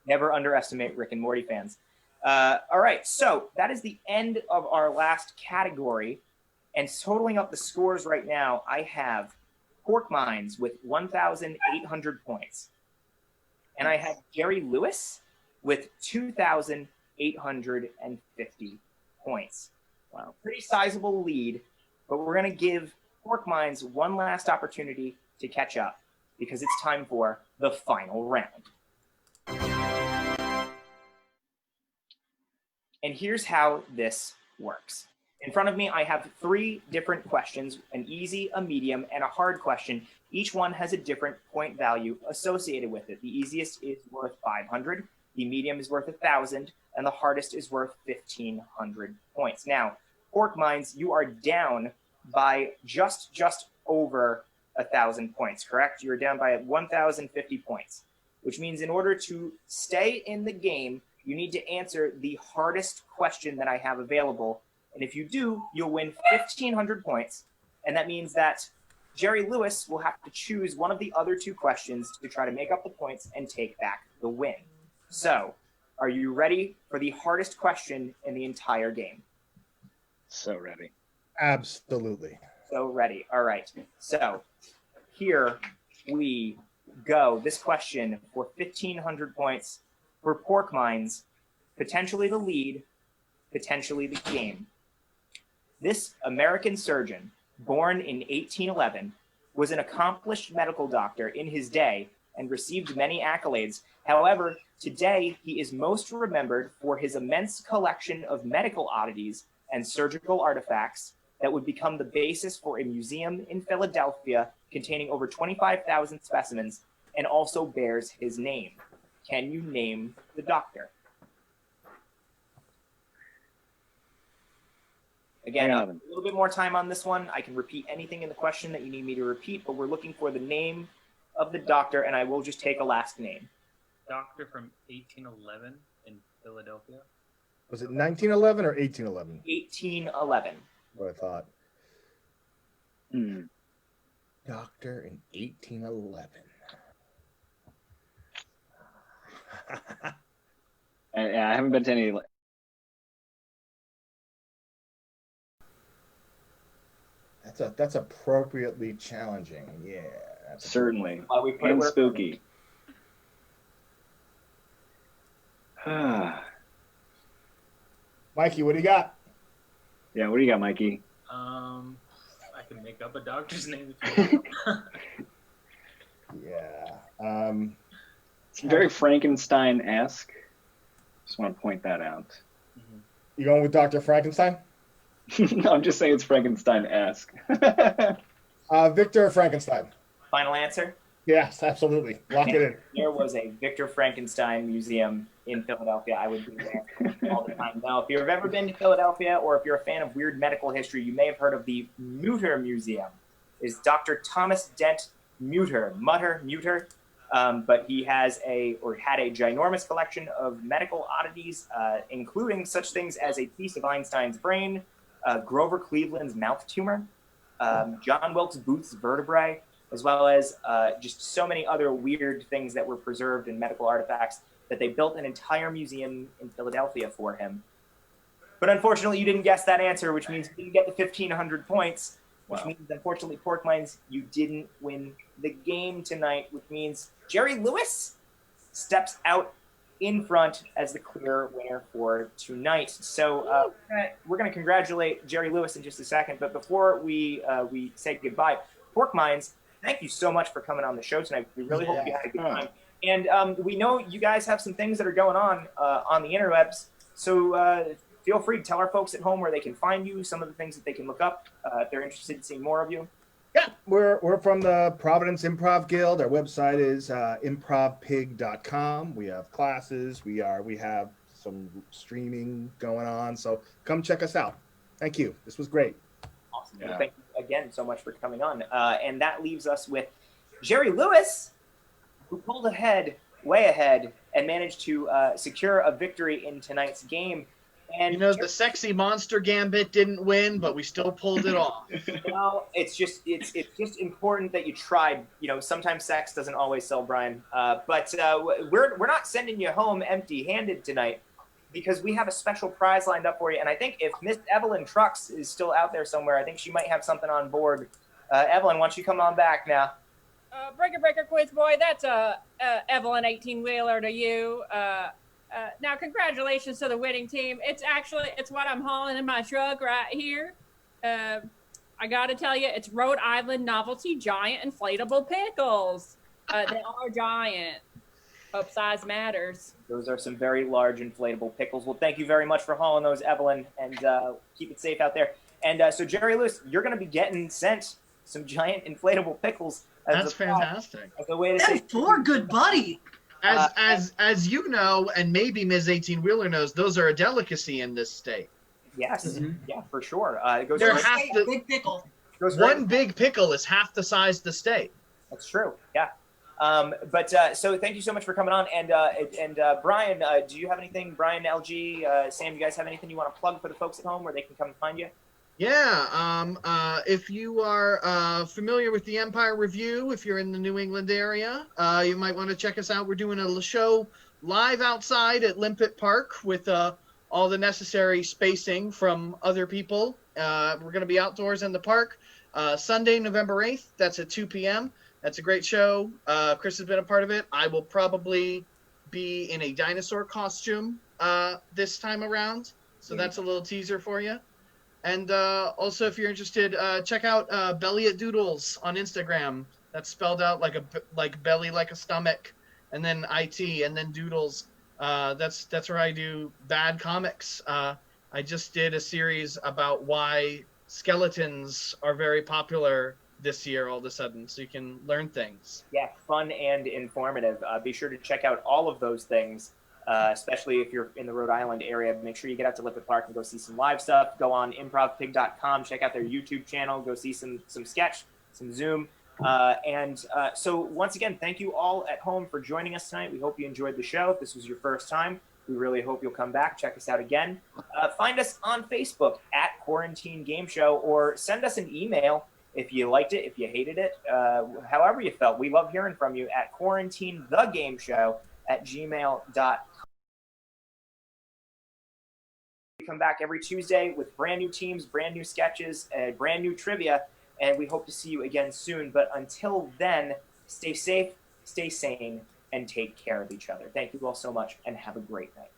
Never underestimate Rick and Morty fans. All right, so that is the end of our last category. And totaling up the scores right now, I have Pork Mines with 1,800 points. And I have Jerry Lewis with 2,850 points. Wow, pretty sizable lead, but we're going to give Pork Mines one last opportunity to catch up because it's time for the final round. And here's how this works. In front of me, I have 3 different questions, an easy, a medium, and a hard question. Each one has a different point value associated with it. The easiest is worth 500, the medium is worth 1,000, and the hardest is worth 1,500 points. Now, Pork Mines, you are down by just over 1,000 points, correct? You're down by 1,050 points, which means in order to stay in the game, you need to answer the hardest question that I have available. And if you do, you'll win 1,500 points. And that means that Jerry Lewis will have to choose one of the other 2 questions to try to make up the points and take back the win. So, are you ready for the hardest question in the entire game? So ready. Absolutely. So ready. All right. So, here we go. This question for 1,500 points for Pork Mines, potentially the lead, potentially the game. This American surgeon, born in 1811, was an accomplished medical doctor in his day and received many accolades. However, today he is most remembered for his immense collection of medical oddities and surgical artifacts that would become the basis for a museum in Philadelphia containing over 25,000 specimens and also bears his name. Can you name the doctor? Again, a little bit more time on this one. I can repeat anything in the question that you need me to repeat, but we're looking for the name of the doctor, and I will just take a last name. doctor from 1811 in Philadelphia? Was it 1911 or 1811? 1811. What I thought. Hmm. Doctor in 1811. I haven't been to any. That's appropriately challenging. Yeah. Certainly. We put And it spooky. Mikey, what do you got? Yeah, what do you got, Mikey? I can make up a doctor's name if you want. Yeah. It's very Frankenstein-esque. Just want to point that out. You going with Dr. Frankenstein? No, I'm just saying it's Frankenstein-esque. Victor Frankenstein. Final answer? Yes, absolutely. Lock it in. There was a Victor Frankenstein museum in Philadelphia. I would be there all the time. Now, if you've ever been to Philadelphia or if you're a fan of weird medical history, you may have heard of the Mutter Museum. Is Dr. Thomas Dent Mutter. But he has had a ginormous collection of medical oddities, including such things as a piece of Einstein's brain, Grover Cleveland's mouth tumor, John Wilkes Booth's vertebrae, as well as just so many other weird things that were preserved in medical artifacts that they built an entire museum in Philadelphia for him. But unfortunately, you didn't guess that answer, which means you didn't get the 1,500 points, which means, unfortunately, Pork Minds, you didn't win the game tonight, which means Jerry Lewis steps out in front as the clear winner for tonight. So we're going to congratulate Jerry Lewis in just a second, but before we say goodbye, Pork Minds, thank you so much for coming on the show tonight. We really hope you had a good time. And we know you guys have some things that are going on the interwebs, so feel free to tell our folks at home where they can find you, some of the things that they can look up if they're interested in seeing more of you. Yeah, we're from the Providence Improv Guild. Our website is improvpig.com. We have classes. We have some streaming going on. So come check us out. Thank you. This was great. Awesome. Yeah. Well, thank you again so much for coming on. And that leaves us with Jerry Lewis, who pulled ahead, way ahead, and managed to secure a victory in tonight's game. And the sexy monster gambit didn't win, but we still pulled it off. Well, it's just important that you tried. Sometimes sex doesn't always sell, Brian. But we're not sending you home empty-handed tonight, because we have a special prize lined up for you. And I think if Miss Evelyn Trucks is still out there somewhere, I think she might have something on board. Evelyn, why don't you come on back now? Breaker quiz boy, that's Evelyn 18-wheeler to you. Now, congratulations to the winning team. It's what I'm hauling in my truck right here. I got to tell you, it's Rhode Island Novelty Giant Inflatable Pickles. They are giant. Hope size matters. Those are some very large inflatable pickles. Well, thank you very much for hauling those, Evelyn, and keep it safe out there. And so, Jerry Lewis, you're going to be getting sent some giant inflatable pickles. That's fantastic. As a way to say, poor good buddy. As you know, and maybe Ms. 18-wheeler knows, those are a delicacy in this state. Yes, yeah, for sure. Big pickle. One big pickle is half the size of the state. That's true. Yeah. So thank you so much for coming on. And Brian, do you have anything? Brian, LG, Sam, you guys have anything you want to plug for the folks at home where they can come and find you? Yeah. If you are familiar with the Empire Review, if you're in the New England area, you might want to check us out. We're doing a show live outside at Limpet Park with all the necessary spacing from other people. We're going to be outdoors in the park Sunday, November 8th. That's at 2 p.m. That's a great show. Chris has been a part of it. I will probably be in a dinosaur costume this time around. So that's a little teaser for you. And also, if you're interested, check out Belly at Doodles on Instagram. That's spelled out like belly, like a stomach, and then IT, and then Doodles. That's where I do bad comics. I just did a series about why skeletons are very popular this year all of a sudden, so you can learn things. Yeah, fun and informative. Be sure to check out all of those things. Especially if you're in the Rhode Island area, make sure you get out to Lippet Park and go see some live stuff. Go on improvpig.com, check out their YouTube channel, go see some sketch, some Zoom. So once again, thank you all at home for joining us tonight. We hope you enjoyed the show. If this was your first time, we really hope you'll come back. Check us out again. Find us on Facebook at Quarantine Game Show, or send us an email if you liked it, if you hated it, however you felt. We love hearing from you at quarantinethegameshow@gmail.com. We come back every Tuesday with brand new teams, brand new sketches, brand new trivia, and we hope to see you again soon. But until then, stay safe, stay sane, and take care of each other. Thank you all so much, and have a great night.